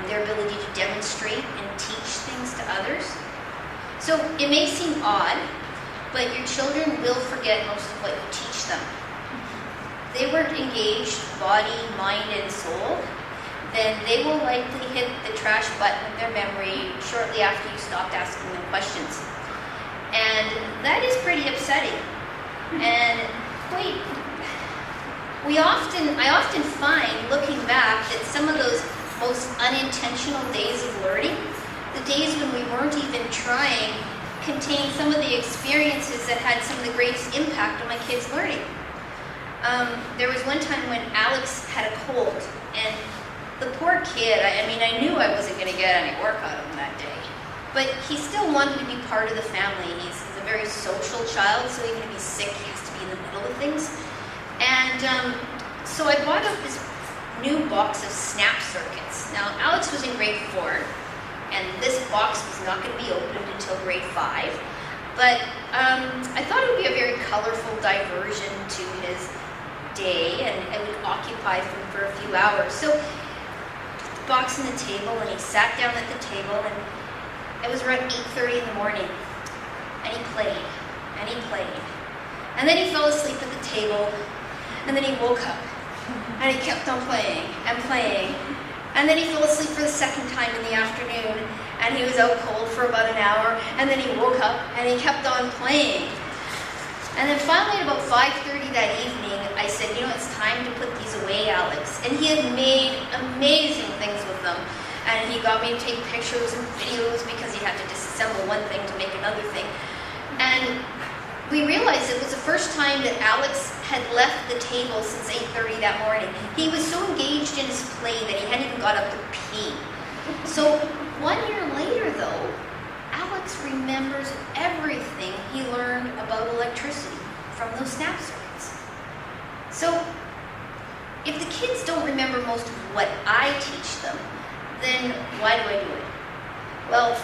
their ability to demonstrate and teach things to others. So it may seem odd, but your children will forget most of what you teach them. They weren't engaged body, mind, and soul, then they will likely hit the trash button of their memory shortly after you stopped asking them questions. And that is pretty upsetting. And I often find, looking back, that some of those most unintentional days of learning, the days when we weren't even trying, contain some of the experiences that had some of the greatest impact on my kids' learning. There was one time when Alex had a cold, and the poor kid, I knew I wasn't going to get any work out of him that day, but he still wanted to be part of the family. He's a very social child, so even if he's sick, he has to be in the middle of things. And so I bought up this new box of snap circuits. Now, Alex was in grade 4, and this box was not going to be opened until grade 5, but I thought it would be a very colorful diversion to his day, and it would occupy him for a few hours. So box on the table, and he sat down at the table, and it was around 8:30 in the morning, and he played, and then he fell asleep at the table, and then he woke up, and he kept on playing, and then he fell asleep for the second time in the afternoon, and he was out cold for about an hour, and then he woke up, and he kept on playing. And then finally at about 5:30 that evening, I said, you know, it's time to put these away, Alex. And he had made amazing things with them. And he got me to take pictures and videos because he had to disassemble one thing to make another thing. And we realized it was the first time that Alex had left the table since 8:30 that morning. He was so engaged in his play that he hadn't even got up to pee. So 1 year later, though, Alex remembers everything he learned about electricity from those snap circuits. So if the kids don't remember most of what I teach them, then why do I do it? Well,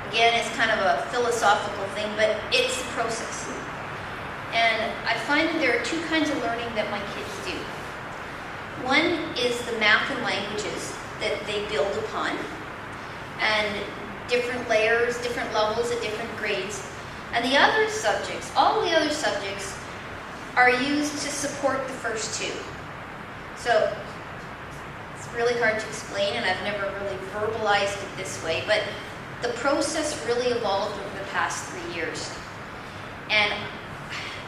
again, it's kind of a philosophical thing, but it's the process. And I find that there are two kinds of learning that my kids do. One is the math and languages that they build upon, and different layers, different levels at different grades. And the other subjects, all the other subjects, are used to support the first two. So it's really hard to explain, and I've never really verbalized it this way, but the process really evolved over the past 3 years. And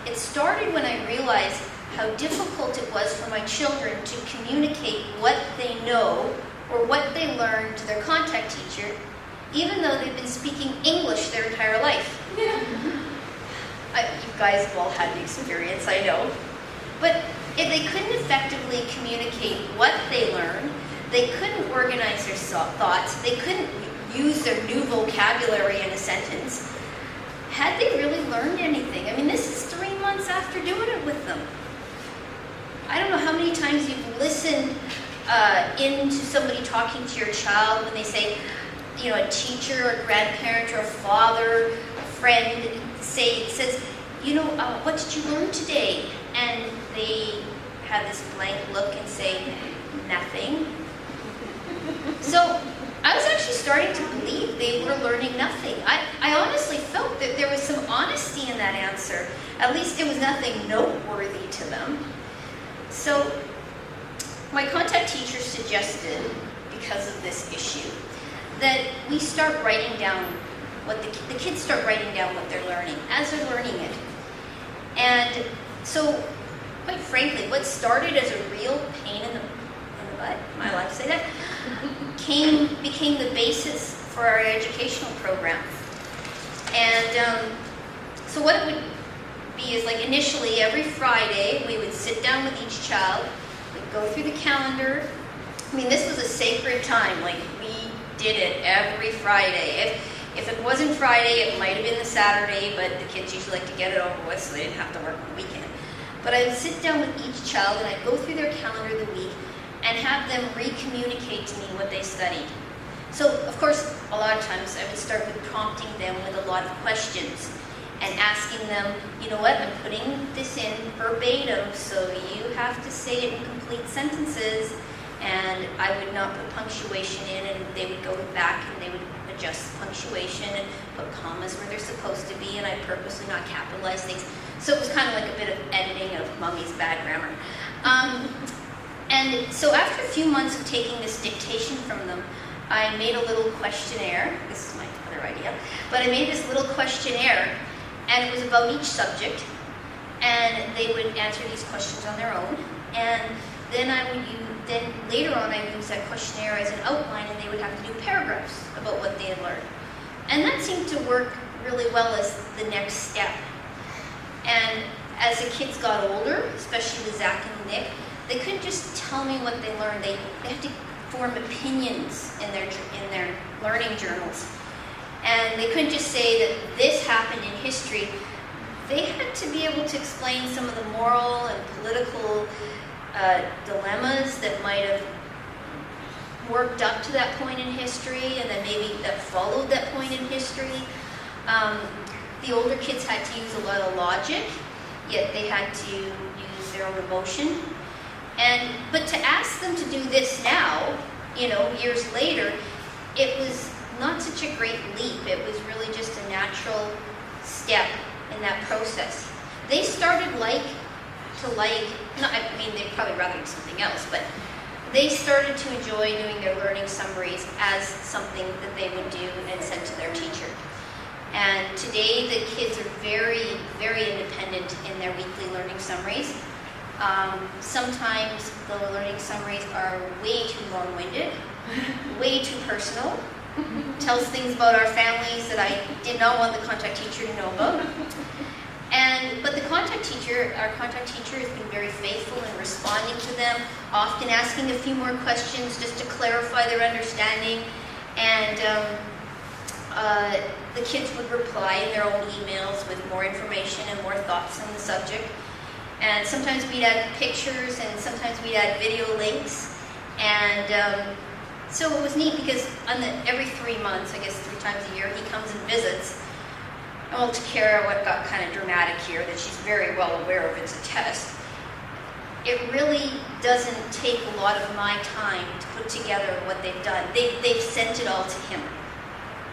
it started when I realized how difficult it was for my children to communicate what they know or what they learned to their contact teacher, even though they've been speaking English their entire life. You guys have all had the experience, I know. But if they couldn't effectively communicate what they learned, they couldn't organize their thoughts, they couldn't use their new vocabulary in a sentence. Had they really learned anything? I mean, this is 3 months after doing it with them. I don't know how many times you've listened into somebody talking to your child when they say, you know, a teacher or a grandparent or a father, a friend says, you know, what did you learn today? And they have this blank look and say, nothing. So I was actually starting to believe they were learning nothing. I honestly felt that there was some honesty in that answer. At least it was nothing noteworthy to them. So my contact teacher suggested, because of this issue, that we start writing down what the kids start writing down what they're learning as they're learning it. And so, quite frankly, what started as a real pain in the butt, am I allowed to say that, became the basis for our educational program. And so what it would be is, like, initially every Friday we would sit down with each child, we'd go through the calendar. I mean, this was a sacred time. Like, we did it every Friday. If it wasn't Friday, it might have been the Saturday, but the kids usually like to get it over with so they didn't have to work on the weekend. But I would sit down with each child and I'd go through their calendar of the week and have them re-communicate to me what they studied. So, of course, a lot of times I would start with prompting them with a lot of questions and asking them, you know what, I'm putting this in verbatim, so you have to say it in complete sentences, and I would not put punctuation in, and they would go back and they would adjust punctuation and put commas where they're supposed to be, and I purposely not capitalize things. So it was kind of like a bit of editing of Mummy's bad grammar. And so after a few months of taking this dictation from them, I made a little questionnaire. This is my other idea. But I made this little questionnaire, and it was about each subject, and they would answer these questions on their own. And then later on I used that questionnaire as an outline, and they would have to do paragraphs about what they had learned. And that seemed to work really well as the next step. And as the kids got older, especially with Zach and Nick, they couldn't just tell me what they learned. They had to form opinions in their learning journals. And they couldn't just say that this happened in history. They had to be able to explain some of the moral and political dilemmas that might have worked up to that point in history, and then maybe that followed that point in history. The older kids had to use a lot of logic, yet they had to use their own emotion. But to ask them to do this now, years later, it was not such a great leap. It was really just a natural step in that process. They started they'd probably rather do something else, but they started to enjoy doing their learning summaries as something that they would do and send to their teacher. And today the kids are very, very independent in their weekly learning summaries. Sometimes the learning summaries are way too long-winded, way too personal, tells things about our families that I did not want the contact teacher to know about. But our contact teacher has been very faithful in responding to them, often asking a few more questions just to clarify their understanding. And the kids would reply in their own emails with more information and more thoughts on the subject. And sometimes we'd add pictures, and sometimes we'd add video links. And so it was neat because every 3 months, I guess 3 times a year, he comes and visits. Well, Takara, what got kind of dramatic here, that she's very well aware of it's a test. It really doesn't take a lot of my time to put together what they've done. They've sent it all to him.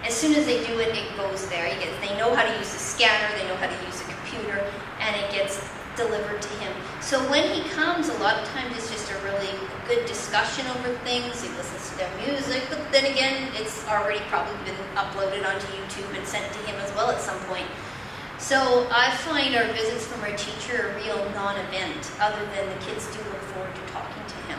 As soon as they do it, it goes there. They know how to use the scanner, they know how to use the computer, and it gets delivered to him. So when he comes, a lot of times it's just a really good discussion over things. He listens to their music, but then again, it's already probably been uploaded onto YouTube and sent to him as well at some point. So I find our visits from our teacher a real non-event, other than the kids do look forward to talking to him.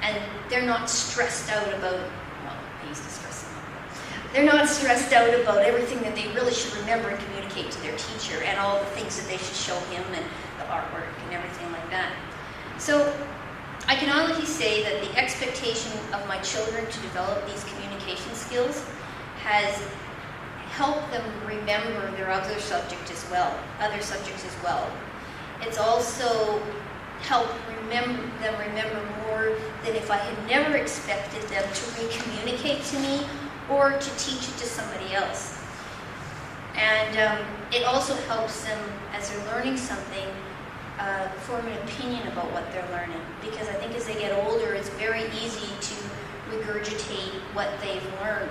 And they're not stressed out about, well, I used to stress them out. They're not stressed out about everything that they really should remember and communicate to their teacher, and all the things that they should show him, and the artwork and everything like that. So I can honestly say that the expectation of my children to develop these communication skills has helped them remember their other subjects as well. It's also helped them remember more than if I had never expected them to re-communicate to me or to teach it to somebody else. And it also helps them, as they're learning something, form an opinion about what they're learning. Because I think as they get older, it's very easy to regurgitate what they've learned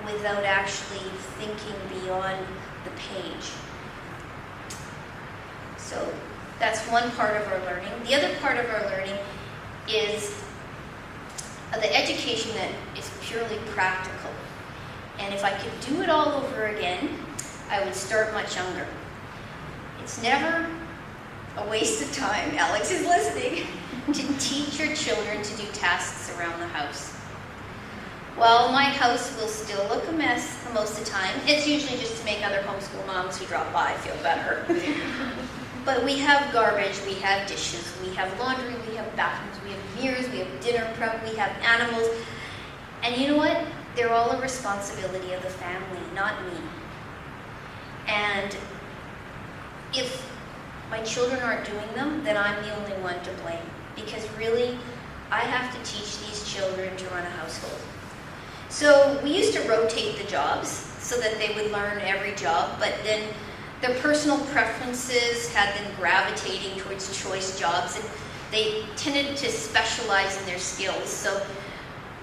without actually thinking beyond the page. So that's one part of our learning. The other part of our learning is the education that is purely practical. And if I could do it all over again, I would start much younger. It's never a waste of time, Alex is listening, to teach your children to do tasks around the house. While my house will still look a mess for most of the time, it's usually just to make other homeschool moms who drop by feel better. But we have garbage, we have dishes, we have laundry, we have bathrooms, we have mirrors, we have dinner prep, we have animals. And you know what? They're all a responsibility of the family, not me. And if my children aren't doing them, then I'm the only one to blame. Because really, I have to teach these children to run a household. So we used to rotate the jobs so that they would learn every job, but then their personal preferences had them gravitating towards choice jobs, and they tended to specialize in their skills. So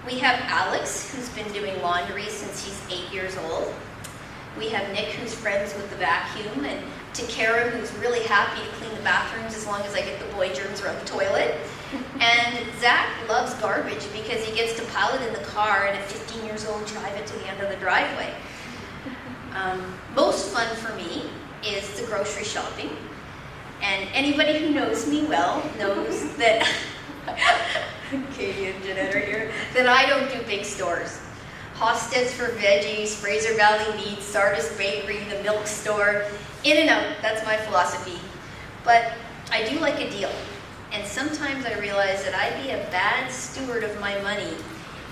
we have Alex, who's been doing laundry since he's 8 years old. We have Nick, who's friends with the vacuum, and Takara, who's really happy to clean the bathrooms as long as I get the boy germs around the toilet. And Zach loves garbage because he gets to pile it in the car and at 15 years old drive it to the end of the driveway. Most fun for me is the grocery shopping. And anybody who knows me well knows that Katie and Jeanette are here, that I don't do big stores. Hofstede's for veggies, Fraser Valley Meats, Sardis Bakery, the milk store, in and out, that's my philosophy. But I do like a deal. And sometimes I realize that I'd be a bad steward of my money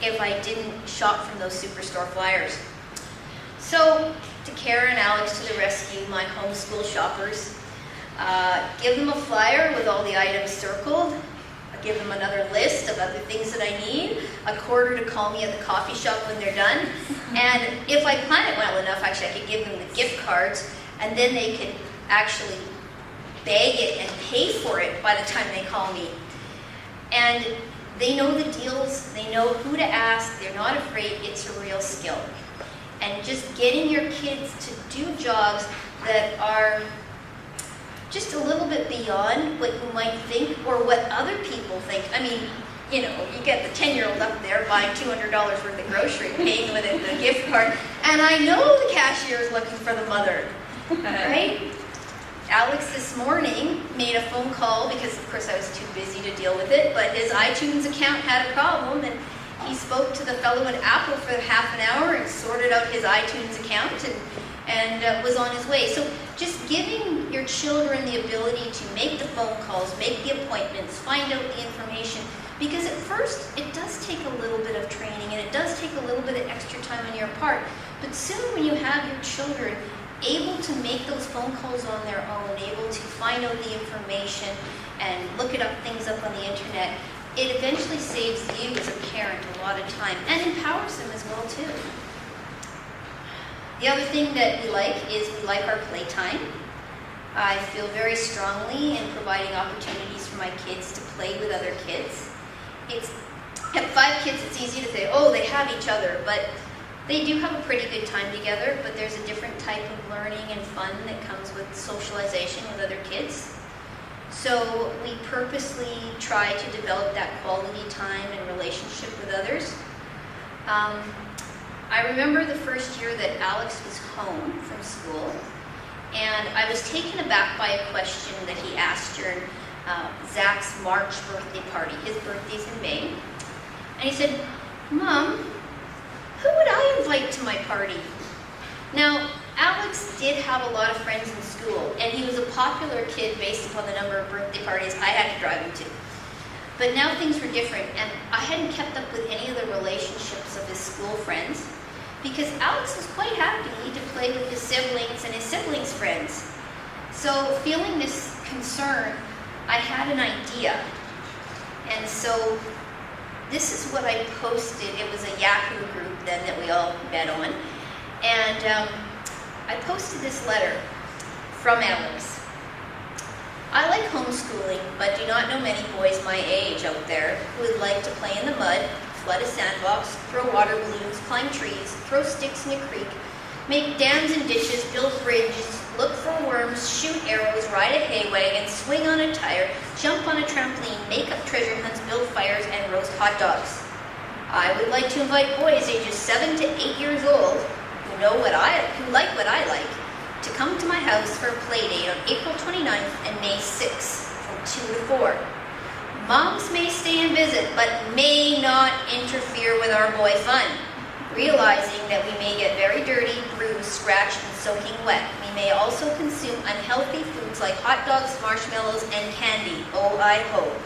if I didn't shop from those superstore flyers. So, Takara and Alex to the rescue, my homeschool shoppers. Give them a flyer with all the items circled. I give them another list of other things that I need, a quarter to call me at the coffee shop when they're done. And if I plan it well enough, actually I could give them the gift cards, and then they could actually bag it and pay for it by the time they call me. And they know the deals, they know who to ask, they're not afraid, it's a real skill. And just getting your kids to do jobs that are just a little bit beyond what you might think or what other people think. I mean, you know, you get the 10-year-old up there buying $200 worth of grocery, paying with a gift card, and I know the cashier is looking for the mother, right? Alex this morning made a phone call because, of course, I was too busy to deal with it, but his iTunes account had a problem, and he spoke to the fellow at Apple for half an hour and sorted out his iTunes account and was on his way. So just giving your children the ability to make the phone calls, make the appointments, find out the information, because at first it does take a little bit of training and it does take a little bit of extra time on your part, but soon when you have your children able to make those phone calls on their own, able to find out the information and look it up, things up on the internet, it eventually saves you as a parent a lot of time and empowers them as well too. The other thing that we like is we like our playtime. I feel very strongly in providing opportunities for my kids to play with other kids. I have 5 kids, it's easy to say, oh, they have each other, but they do have a pretty good time together, but there's a different type of learning and fun that comes with socialization with other kids. So we purposely try to develop that quality time and relationship with others. I remember the first year that Alex was home from school, and I was taken aback by a question that he asked during Zach's March birthday party. His birthday's in May. And he said, Mom, who would I invite to my party? Now, Alex did have a lot of friends in school, and he was a popular kid based upon the number of birthday parties I had to drive him to. But now things were different, and I hadn't kept up with any of the relationships of his school friends, because Alex was quite happy to play with his siblings and his siblings' friends. So feeling this concern, I had an idea. And so this is what I posted. It was a Yahoo group then that we all met on. And I posted this letter from Alex. I like homeschooling, but do not know many boys my age out there who would like to play in the mud, flood a sandbox, throw water balloons, climb trees, throw sticks in a creek, make dams and ditches, build bridges, look for worms, shoot arrows, ride a hay wagon, swing on a tire, jump on a trampoline, make up treasure hunts, build fires, and roast hot dogs. I would like to invite boys ages 7 to 8 years old who like what I like to come to my house for a play date on April 29th and May 6th from 2 to 4. Moms may stay and visit, but may not interfere with our boy fun, realizing that we may get very dirty, bruised, scratched, and soaking wet. We may also consume unhealthy foods like hot dogs, marshmallows, and candy. Oh, I hope.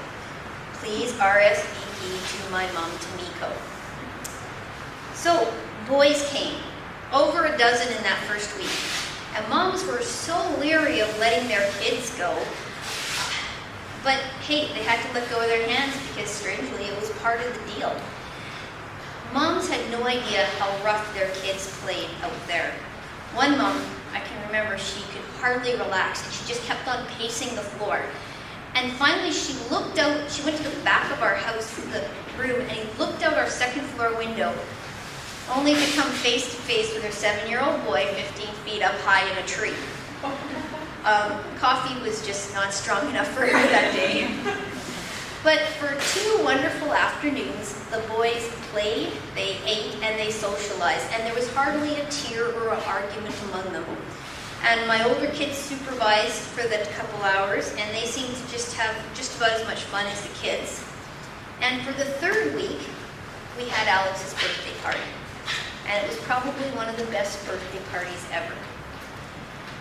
Please RSVP to my mom, Tamiko. So, boys came, over a dozen in that first week, and moms were so leery of letting their kids go. But hey, they had to let go of their hands because strangely it was part of the deal. Moms had no idea how rough their kids played out there. One mom, I can remember, she could hardly relax and she just kept on pacing the floor. And finally she looked out, she went to the back of our house through the room and he looked out our second floor window, only to come face to face with her 7-year-old boy 15 feet up high in a tree. Coffee was just not strong enough for her that day. But for 2 wonderful afternoons, the boys played, they ate, and they socialized, and there was hardly a tear or an argument among them. And my older kids supervised for the couple hours, and they seemed to just have just about as much fun as the kids. And for the 3rd week, we had Alex's birthday party. And it was probably one of the best birthday parties ever.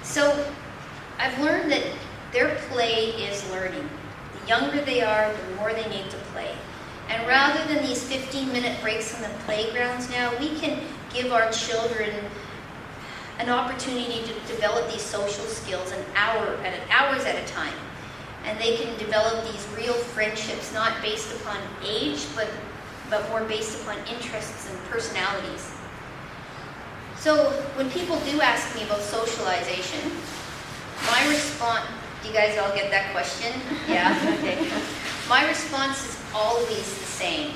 So I've learned that their play is learning. The younger they are, the more they need to play. And rather than these 15-minute breaks on the playgrounds now, we can give our children an opportunity to develop these social skills hours at a time. And they can develop these real friendships, not based upon age, but more based upon interests and personalities. So when people do ask me about socialization, my response, do you guys all get that question? Yeah? Okay. My response is always the same.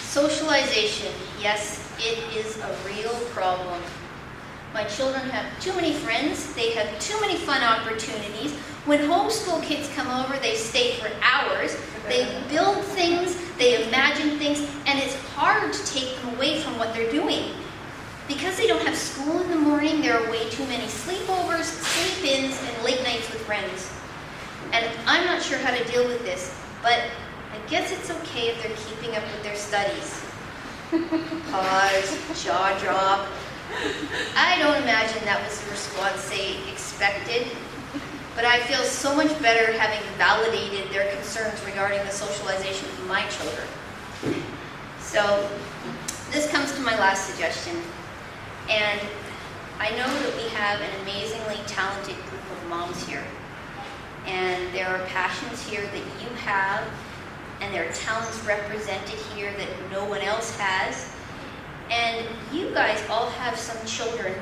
Socialization, yes, it is a real problem. My children have too many friends. They have too many fun opportunities. When homeschool kids come over, they stay for hours. They build things, they imagine things, and it's hard to take them away from what they're doing. Because they don't have school in the morning, there are way too many sleepovers, sleep-ins, and late nights with friends. And I'm not sure how to deal with this, but I guess it's okay if they're keeping up with their studies. Pause, jaw drop. I don't imagine that was the response they expected, but I feel so much better having validated their concerns regarding the socialization of my children. So this comes to my last suggestion, and I know that we have an amazingly talented group of moms here, and there are passions here that you have, and there are talents represented here that no one else has. And you guys all have some children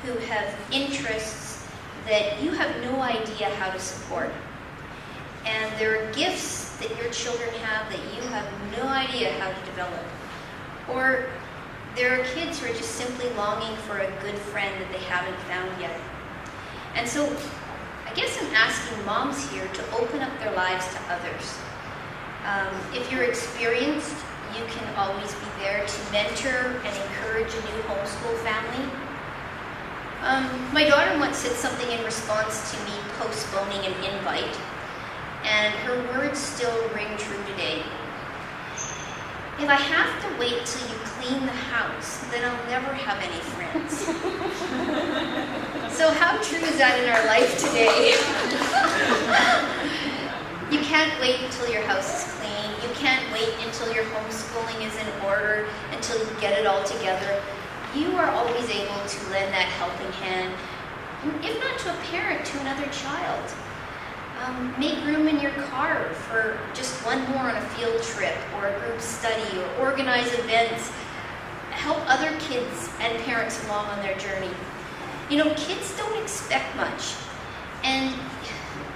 who have interests that you have no idea how to support. And there are gifts that your children have that you have no idea how to develop. Or there are kids who are just simply longing for a good friend that they haven't found yet. And so I guess I'm asking moms here to open up their lives to others. If you're experienced, you can always be there to mentor and encourage a new homeschool family. My daughter once said something in response to me postponing an invite, and her words still ring true today. If I have to wait till you clean the house, then I'll never have any friends. So how true is that in our life today? You can't wait until your house is clean. You can't wait until your homeschooling is in order, until you get it all together. You are always able to lend that helping hand, if not to a parent, to another child. Make room in your car for just one more on a field trip or a group study, or organize events. Help other kids and parents along on their journey. You know, kids don't expect much. And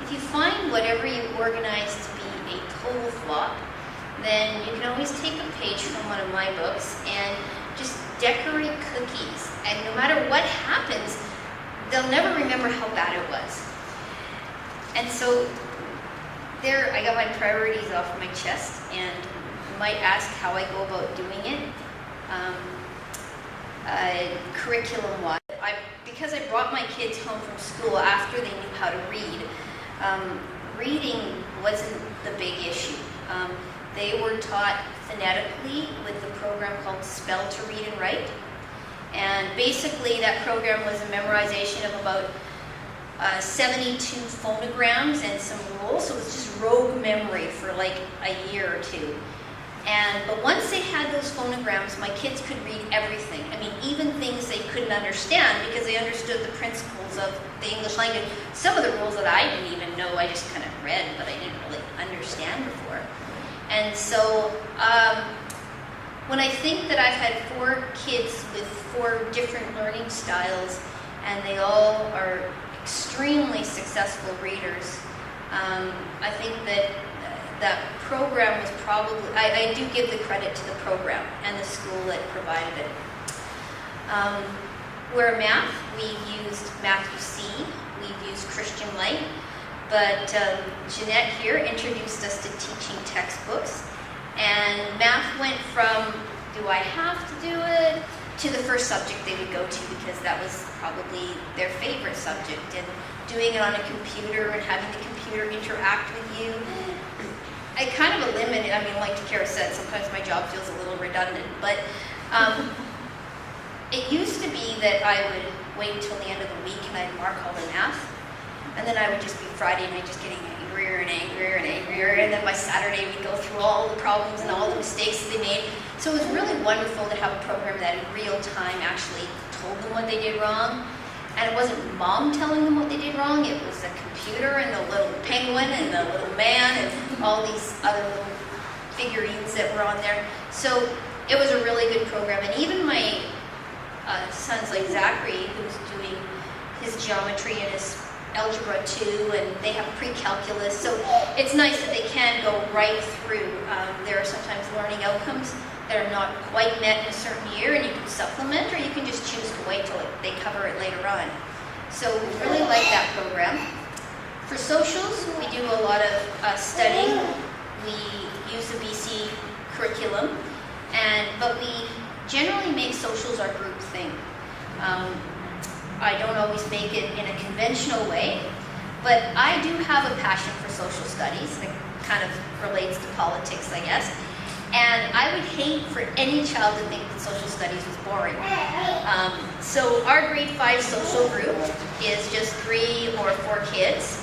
if you find whatever you organize to be a total flop, then you can always take a page from one of my books and just decorate cookies. And no matter what happens, they'll never remember how bad it was. And so there, I got my priorities off my chest, and you might ask how I go about doing it. Curriculum-wise, because I brought my kids home from school after they knew how to read, reading wasn't the big issue. They were taught phonetically with the program called Spell to Read and Write. And basically that program was a memorization of about 72 phonograms and some rules. So it was just rogue memory for like a year or two. But once they had those phonograms, my kids could read everything. I mean, even things they couldn't understand because they understood the principles of the English language. Some of the rules that I didn't even know, I just kind of read, but I didn't really understand before. And so when I think that I've had 4 kids with 4 different learning styles, and they all are extremely successful readers, I think that that program was probably, I do give the credit to the program and the school that provided it. Where math, we've used Matthew C., we've used Christian Light, but Jeanette here introduced us to teaching textbooks, and math went from, do I have to do it, to the first subject they would go to because that was probably their favorite subject, and doing it on a computer and having the computer interact with you. I kind of eliminated, I mean, like Takara said, sometimes my job feels a little redundant, but it used to be that I would wait until the end of the week and I'd mark all the math, and then I would just be Friday night just getting angrier and angrier and angrier, and then by Saturday we'd go through all the problems and all the mistakes that they made. So it was really wonderful to have a program that in real time actually told them what they did wrong. And it wasn't mom telling them what they did wrong, it was the computer and the little penguin and the little man and all these other little figurines that were on there. So it was a really good program. And even my sons like Zachary, who's doing his geometry and his algebra 2, and they have pre-calculus. So it's nice that they can go right through. There are sometimes learning outcomes that are not quite met in a certain year, and you can supplement, or you can just choose choose to wait till they cover it later on. So we really like that program. For socials, we do a lot of studying. We use the BC curriculum, but we generally make socials our group thing. I don't always make it in a conventional way, but I do have a passion for social studies. It kind of relates to politics, I guess. And I would hate for any child to think that social studies was boring. So our grade 5 social group is just 3 or 4 kids,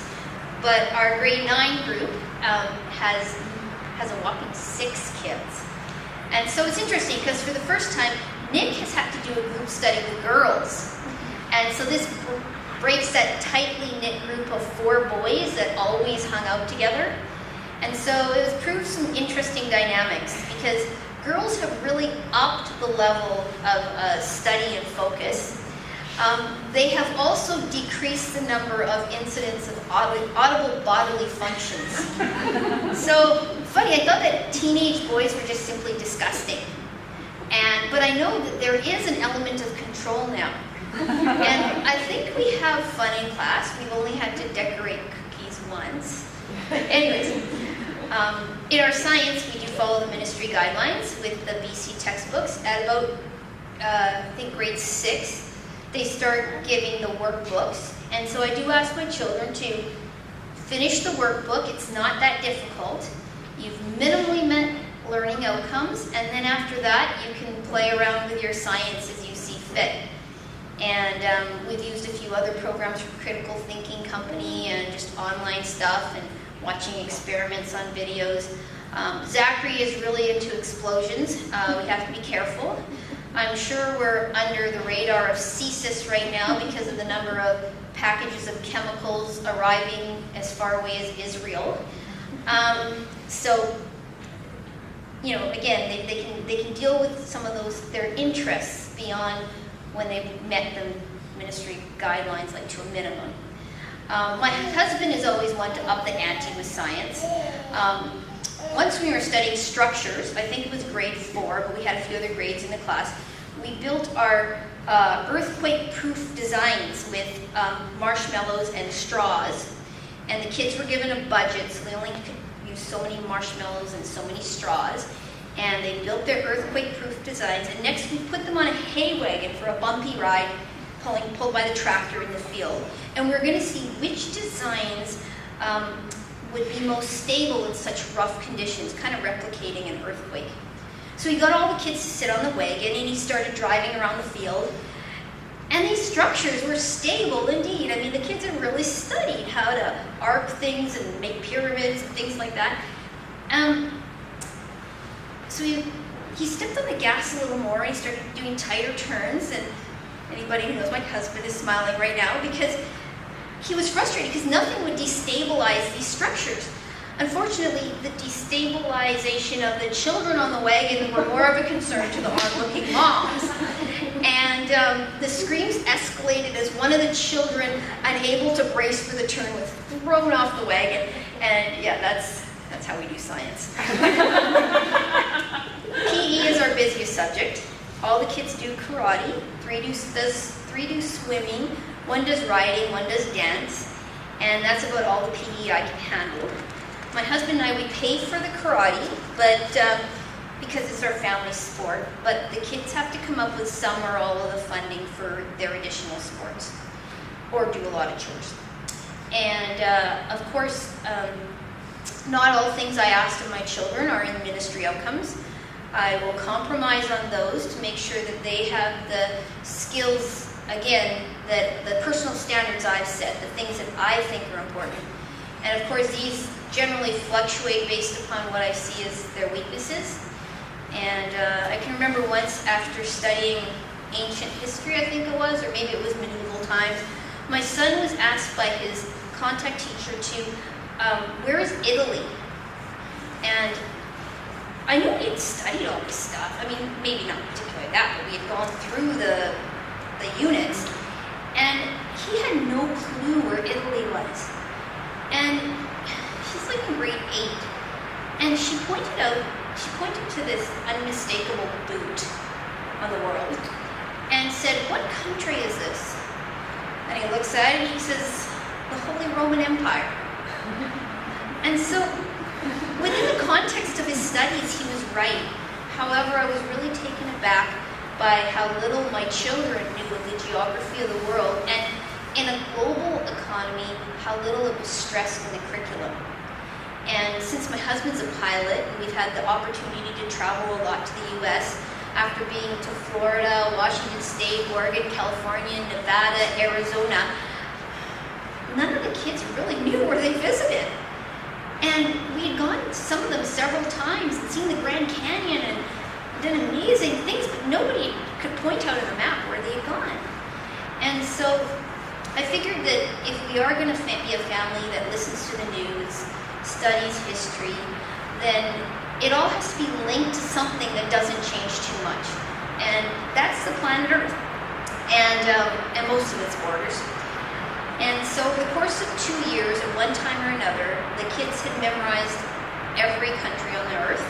but our grade 9 group has a whopping 6 kids. And so it's interesting because for the first time, Nick has had to do a group study with girls. And so this breaks that tightly knit group of 4 boys that always hung out together. And so it has proved some interesting dynamics because girls have really upped the level of study and focus. They have also decreased the number of incidents of audible bodily functions. So funny, I thought that teenage boys were just simply disgusting. But I know that there is an element of control now. And I think we have fun in class. We've only had to decorate cookies once. But anyways, in our science, we do follow the ministry guidelines with the BC textbooks. At about, I think, grade 6, they start giving the workbooks. And so I do ask my children to finish the workbook. It's not that difficult. You've minimally met learning outcomes, and then after that, you can play around with your science as you see fit. And we've used a few other programs from Critical Thinking Company and just online stuff and watching experiments on videos. Zachary is really into explosions. We have to be careful. I'm sure we're under the radar of CSIS right now because of the number of packages of chemicals arriving as far away as Israel. So, you know, again, they can deal with some of their interests beyond when they've met the ministry guidelines, like to a minimum. My husband is always one to up the ante with science. Once we were studying structures, I think it was grade 4, but we had a few other grades in the class, we built our earthquake-proof designs with marshmallows and straws. And the kids were given a budget, so they only could use so many marshmallows and so many straws. And they built their earthquake-proof designs. And next we put them on a hay wagon for a bumpy ride, pulled by the tractor in the field. And we're going to see which designs would be most stable in such rough conditions, kind of replicating an earthquake. So he got all the kids to sit on the wagon, and he started driving around the field. And these structures were stable indeed. I mean, the kids had really studied how to arc things and make pyramids and things like that. So he stepped on the gas a little more, and he started doing tighter turns. And anybody who knows my husband is smiling right now because he was frustrated because nothing would destabilize these structures. Unfortunately, the destabilization of the children on the wagon were more of a concern to the onlooking moms. And the screams escalated as one of the children, unable to brace for the turn, was thrown off the wagon. And yeah, that's how we do science. PE is our busiest subject. All the kids do karate, 3 do swimming, 1 does riding, 1 does dance, and that's about all the PE I can handle. My husband and I, we pay for the karate, but because it's our family sport, but the kids have to come up with some or all of the funding for their additional sports, or do a lot of chores. And of course, not all things I asked of my children are in ministry outcomes. I will compromise on those to make sure that they have the skills, again, that the personal standards I've set, the things that I think are important. And of course, these generally fluctuate based upon what I see as their weaknesses. And I can remember once after studying ancient history, I think it was, or maybe it was medieval times, my son was asked by his contact teacher to, where is Italy? And I knew he had studied all this stuff. I mean, maybe not particularly that, but we had gone through the units. And he had no clue where Italy was. And he's like in grade 8. And she pointed to this unmistakable boot on the world and said, what country is this? And he looks at it and he says, the Holy Roman Empire. And so, within the context of his studies, he was right. However, I was really taken aback by how little my children knew of the geography of the world, and in a global economy, how little it was stressed in the curriculum. And since my husband's a pilot, and we've had the opportunity to travel a lot to the U.S., after being to Florida, Washington State, Oregon, California, Nevada, Arizona, none of the kids really knew where they visited. And we had gone, some of them several times, and seen the Grand Canyon and done amazing things, but nobody could point out on a map where they had gone. And so I figured that if we are going to be a family that listens to the news, studies history, then it all has to be linked to something that doesn't change too much. And that's the planet Earth, and most of its borders. And so over the course of 2 years, at one time or another, the kids had memorized every country on the Earth,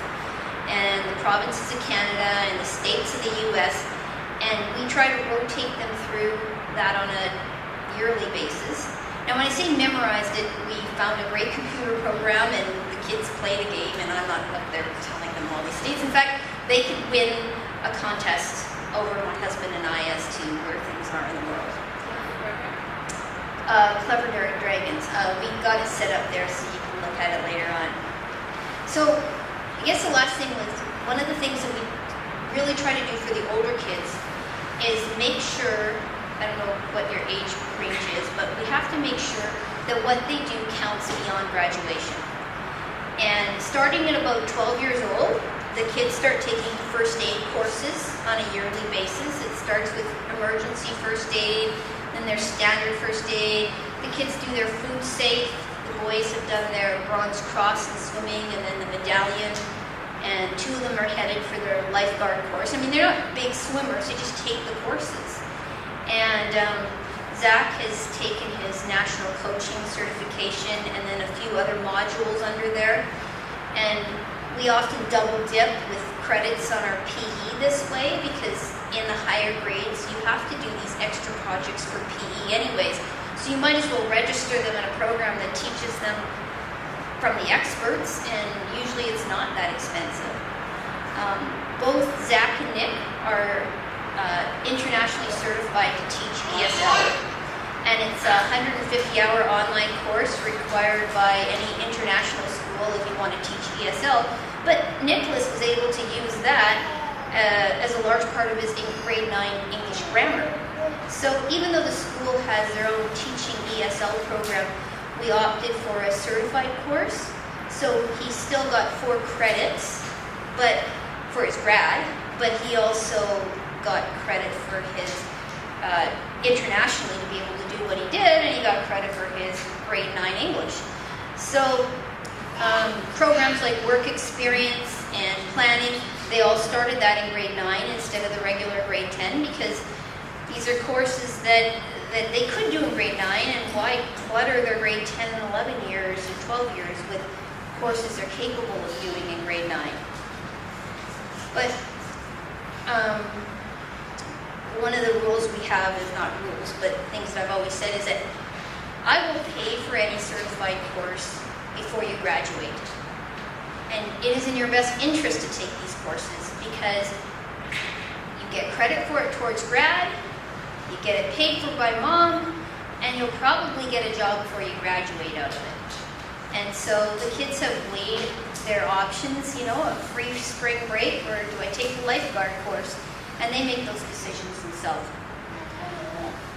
and the provinces of Canada, and the states of the U.S., and we try to rotate them through that on a yearly basis. Now when I say memorized it, we found a great computer program, and the kids played a game, and I'm not up there telling them all these states. In fact, they could win a contest over my husband and I as to where things are in the world. Clever Dragons. We got it set up there so you can look at it later on. So I guess the last thing was, one of the things that we really try to do for the older kids is make sure, I don't know what your age range is, but we have to make sure that what they do counts beyond graduation. And starting at about 12 years old, the kids start taking first aid courses on a yearly basis. It starts with emergency first aid, then their standard first aid. The kids do their food safe. The boys have done their Bronze Cross in swimming, and then the medallion. And 2 of them are headed for their lifeguard course. I mean, they're not big swimmers, they just take the courses. And Zach has taken his national coaching certification and then a few other modules under there. And we often double dip with credits on our PE this way, because in the higher grades you have to do these extra projects for PE anyways. So you might as well register them in a program that teaches them from the experts, and usually it's not that expensive. Both Zach and Nick are internationally certified to teach ESL, and it's a 150-hour online course required by any international school if you want to teach ESL. But Nicholas was able to use that as a large part of his grade 9 English grammar. So even though the school has their own teaching ESL program, we opted for a certified course. So he still got 4 credits, but for his grad, but he also got credit for his internationally to be able to do what he did, and he got credit for his grade 9 English. So programs like work experience and planning, they all started that in grade 9 instead of the regular grade 10, because these are courses that they could do in grade 9, and why clutter their grade 10 and 11 years or 12 years with courses they're capable of doing in grade 9. But one of the rules we have is not rules, but things that I've always said is that I will pay for any certified course before you graduate. And it is in your best interest to take these courses, because you get credit for it towards grad, you get it paid for by mom, and you'll probably get a job before you graduate out of it. And so the kids have weighed their options, a free spring break, or do I take the lifeguard course? And they make those decisions themselves.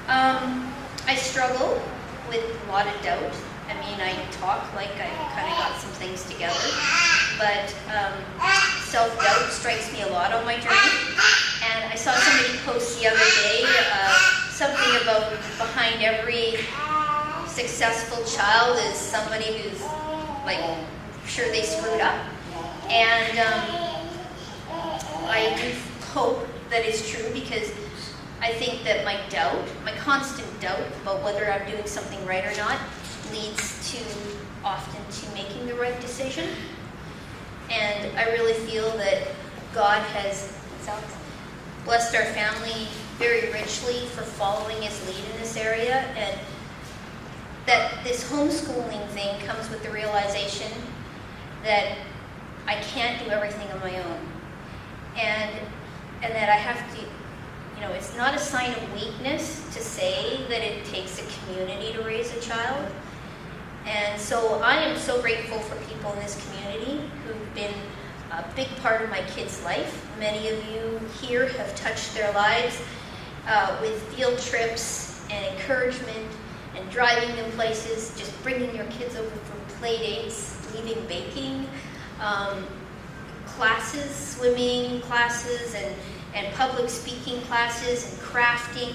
I struggle with a lot of doubt. I mean, I talk like I kind of got some things together, but self-doubt strikes me a lot on my journey. And I saw somebody post the other day something about behind every successful child is somebody who's sure they screwed up. And I do hope that it's true, because I think that my constant doubt about whether I'm doing something right or not, leads often to making the right decision. And I really feel that God has blessed our family very richly for following his lead in this area, and that this homeschooling thing comes with the realization that I can't do everything on my own, and that I have to, it's not a sign of weakness to say that it takes a community to raise a child. And so I am so grateful for people in this community who've been a big part of my kids' life. Many of you here have touched their lives with field trips and encouragement and driving them places, just bringing your kids over for play dates, leaving baking, classes, swimming classes, and public speaking classes, and crafting.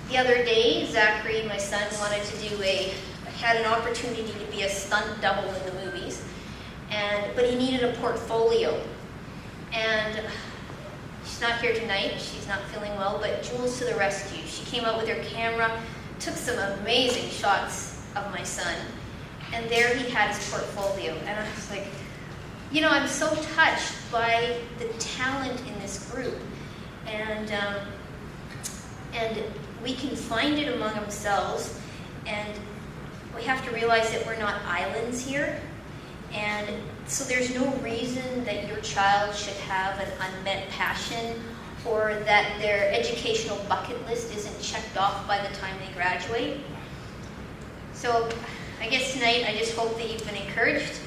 The other day, Zachary, my son, wanted to had an opportunity to be a stunt double in the movies, but he needed a portfolio. And she's not here tonight, she's not feeling well, but Jules to the rescue. She came out with her camera, took some amazing shots of my son, and there he had his portfolio. And I was like, I'm so touched by the talent in this group. And we can find it among ourselves, and we have to realize that we're not islands here. And so there's no reason that your child should have an unmet passion, or that their educational bucket list isn't checked off by the time they graduate. So I guess tonight I just hope that you've been encouraged.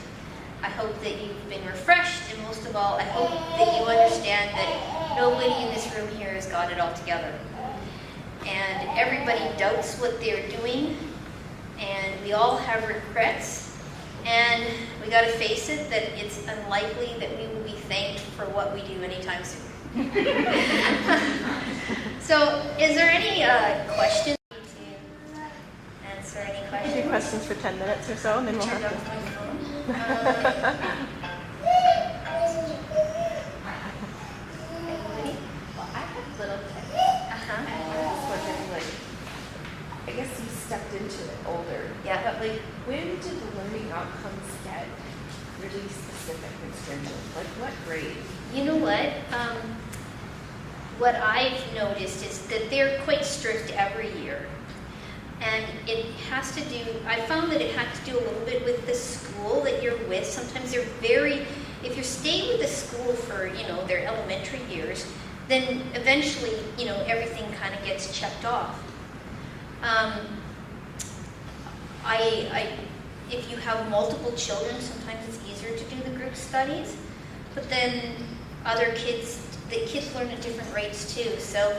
I hope that you've been refreshed, and most of all, I hope that you understand that nobody in this room here has got it all together. And everybody doubts what they're doing, and we all have regrets, and we got to face it that it's unlikely that we will be thanked for what we do anytime soon. So, is there any questions? To answer any questions?
Any questions for 10 minutes or so, and then we'll have to.
Well, I have little kids. And I was wondering, I guess you stepped into it older.
Yeah.
But when did the learning outcomes get really specific and stringent? What grade?
You know what? What I've noticed is that they're quite strict every year. And it has to do, I found that it had to do a little bit with the school that you're with. Sometimes they're if you stay with the school for, their elementary years, then eventually, everything kind of gets checked off. If you have multiple children, sometimes it's easier to do the group studies, but then the kids learn at different rates too. So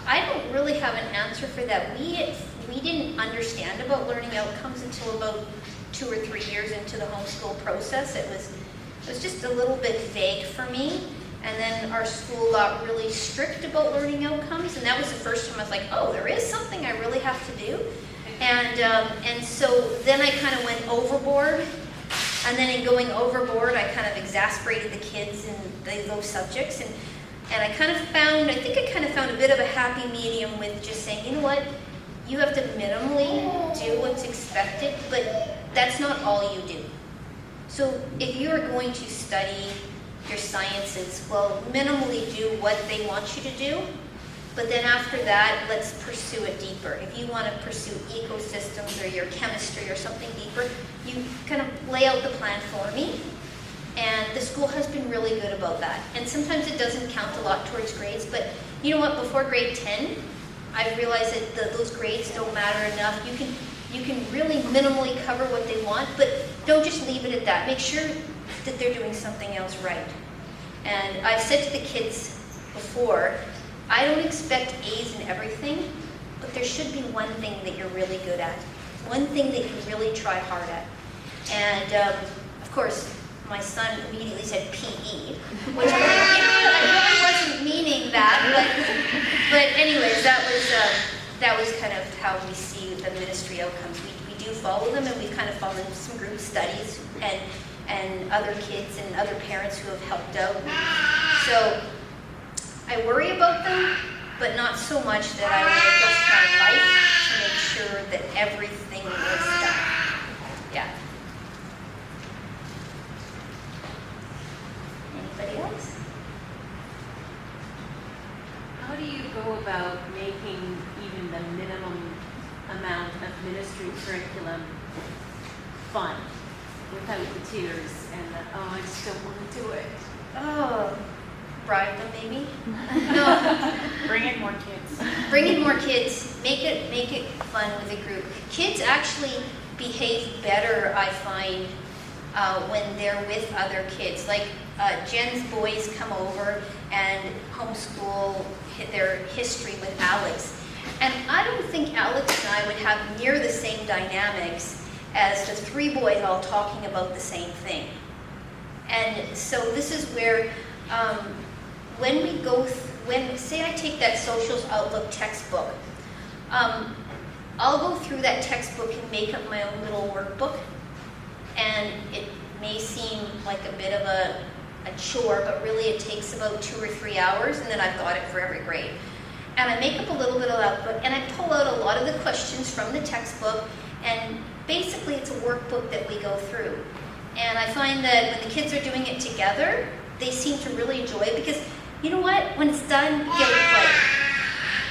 I don't really have an answer for that. We didn't understand about learning outcomes until about 2 or 3 years into the homeschool process. It was just a little bit vague for me. And then our school got really strict about learning outcomes, and that was the first time I was like, oh, there is something I really have to do. And so then I kind of went overboard, and then in going overboard, I kind of exasperated the kids in those subjects, and I kind of found a bit of a happy medium with just saying, you know what, you have to minimally do what's expected, but that's not all you do. So if you're going to study your sciences, well, minimally do what they want you to do, but then after that, let's pursue it deeper. If you want to pursue ecosystems or your chemistry or something deeper, you kind of lay out the plan for me, and the school has been really good about that. And sometimes it doesn't count a lot towards grades, but you know what, before grade 10, I've realized that those grades don't matter enough. You can really minimally cover what they want, but don't just leave it at that. Make sure that they're doing something else right. And I've said to the kids before, I don't expect A's in everything, but there should be one thing that you're really good at, one thing that you really try hard at. And of course, my son immediately said PE, which I'm like, I really wasn't meaning that, but anyways, that was kind of how we see the ministry outcomes. We do follow them, and we've kind of followed some group studies and other kids and other parents who have helped out. So I worry about them, but not so much that I would adjust my life to make sure that everything was done. Yeah. Anybody else?
go about making even the minimum amount of ministry curriculum fun without the tears and the, oh, I just don't want to do it?
Oh, bribe them maybe? No.
Bring in more kids.
Bring in more kids. Make it fun with a group. Kids actually behave better, I find, when they're with other kids. Like Jen's boys come over and homeschool their history with Alex. And I don't think Alex and I would have near the same dynamics as the three boys all talking about the same thing. And so this is where, when we go, say I take that Socials Outlook textbook, I'll go through that textbook and make up my own little workbook. And it may seem like a bit of a chore, but really it takes about 2 or 3 hours, and then I've got it for every grade. And I make up a little bit of that book, and I pull out a lot of the questions from the textbook, and basically it's a workbook that we go through. And I find that when the kids are doing it together, they seem to really enjoy it, because you know what? When it's done, you get to play.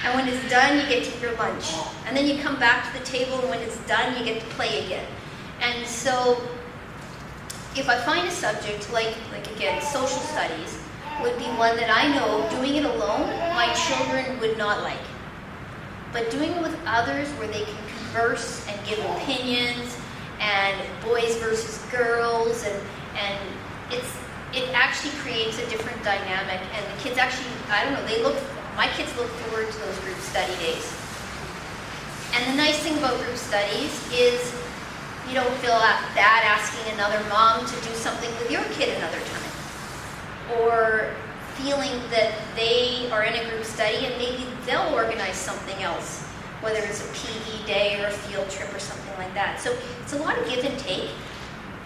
And when it's done, you get to eat your lunch. And then you come back to the table, and when it's done, you get to play again. And so if I find a subject like again, social studies would be one that I know doing it alone, my children would not like. But doing it with others where they can converse and give opinions, and boys versus girls, and it actually creates a different dynamic. And the kids actually, I don't know, my kids look forward to those group study days. And the nice thing about group studies is you don't feel bad asking another mom to do something with your kid another time. Or feeling that they are in a group study and maybe they'll organize something else, whether it's a PE day or a field trip or something like that. So it's a lot of give and take.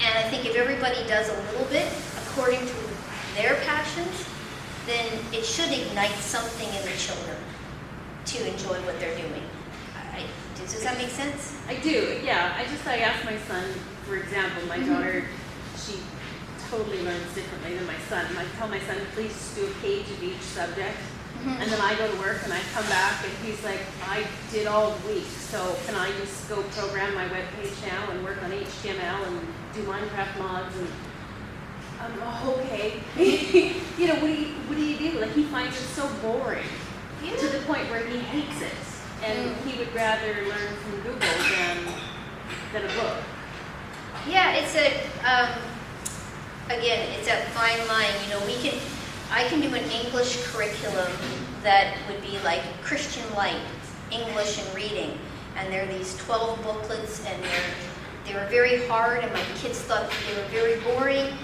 And I think if everybody does a little bit according to their passions, then it should ignite something in the children to enjoy what they're doing. Does that make sense?
I do, yeah. I asked my son, for example, my daughter, she totally learns differently than my son. And I tell my son, please just do a page of each subject. And then I go to work and I come back and he's like, I did all week, so can I just go program my webpage now and work on HTML and do Minecraft mods? And I'm okay. You know, what do you do? Like, he finds it so boring to the point where he hates it. And he would rather learn from Google than a book.
Yeah, it's again, it's a fine line. You know, I can do an English curriculum that would be like Christian Light, English and reading. And there are these 12 booklets, and they were very hard, and my kids thought they were very boring.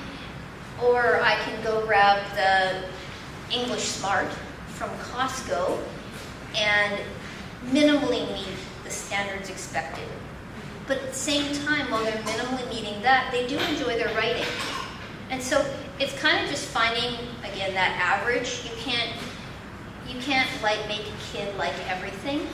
Or I can go grab the English Smart from Costco and minimally meet the standards expected. But at the same time, while they're minimally meeting that, they do enjoy their writing. And so it's kind of just finding, again, that average. You can't make a kid like everything.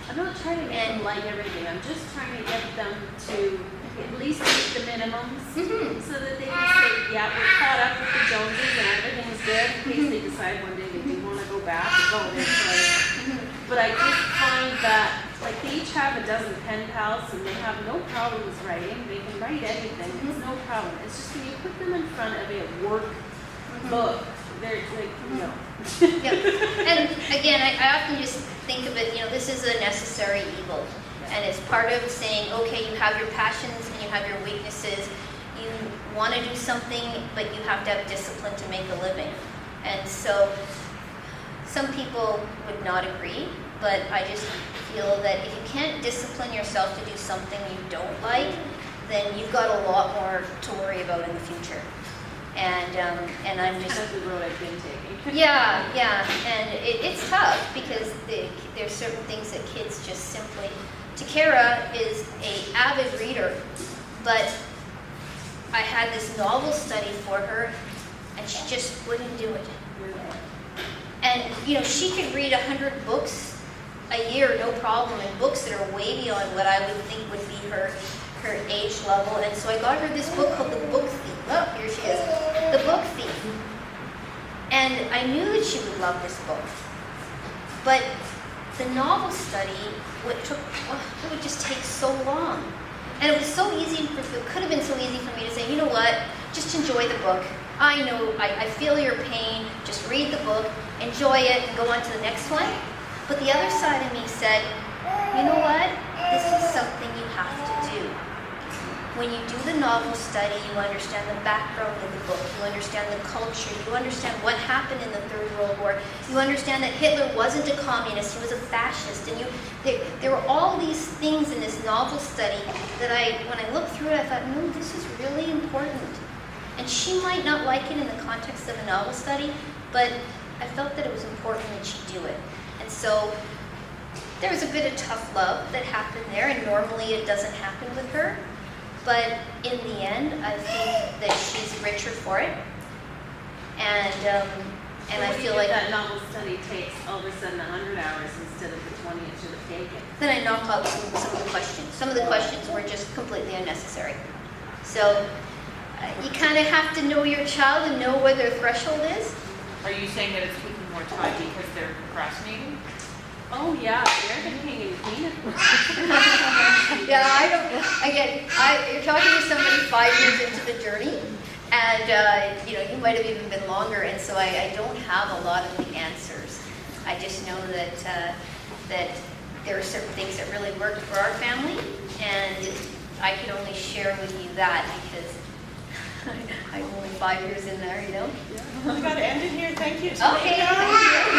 I'm not trying to make them like everything. I'm just trying to get them to at least meet the minimums so that they can say, yeah, we're caught up with the Joneses and everything's good, in case they decide one day they do want to go back and go there. But I just find that, like, they each have a dozen pen pals and they have no problems writing. They can write anything. It's no problem. It's just when you put them in front of a work book, they're like, no.
Yeah. And again, I often just think of it, you know, this is a necessary evil. And it's part of saying, okay, you have your passions and you have your weaknesses. You want to do something, but you have to have discipline to make a living. And so some people would not agree, but I just feel that if you can't discipline yourself to do something you don't like, then you've got a lot more to worry about in the future. And I'm just...
That's the road I've been taking.
Yeah, and it's tough because there's certain things that kids just simply... Takara is an avid reader, but I had this novel study for her, and she just wouldn't do it. And, you know, she could read 100 books a year, no problem, and books that are way beyond what I would think would be her age level. And so I got her this book called The Book Thief. Oh, here she is. The Book Thief. And I knew that she would love this book. But the novel study it would just take so long. And it was so easy, it could have been so easy for me to say, you know what, just enjoy the book. I know, I feel your pain, just read the book, enjoy it, and go on to the next one. But the other side of me said, you know what, this is something you have to do. When you do the novel study, you understand the background of the book, you understand the culture, you understand what happened in the Third World War, you understand that Hitler wasn't a communist, he was a fascist, and there were all these things in this novel study that when I looked through it, I thought, no, this is really important. And she might not like it in the context of a novel study, but I felt that it was important that she do it. And so there was a bit of tough love that happened there, and normally it doesn't happen with her. But in the end, I think that she's richer for it. And I feel like
that novel study takes all of a sudden 100 hours instead of the 20 it should have taken.
Then I knock out some of the questions. Some of the questions were just completely unnecessary. So you kind of have to know your child and know where their threshold is.
Are you saying that it's taking more time because they're procrastinating?
Oh yeah, they're the king and queen of
Yeah, I don't. Again, you're talking to somebody 5 years into the journey, and you might have even been longer. And so I don't have a lot of the answers. I just know that there are certain things that really worked for our family, and I can only share with you that because I'm only 5 years in there,
We got to end it here. Thank you.
Okay, thank you.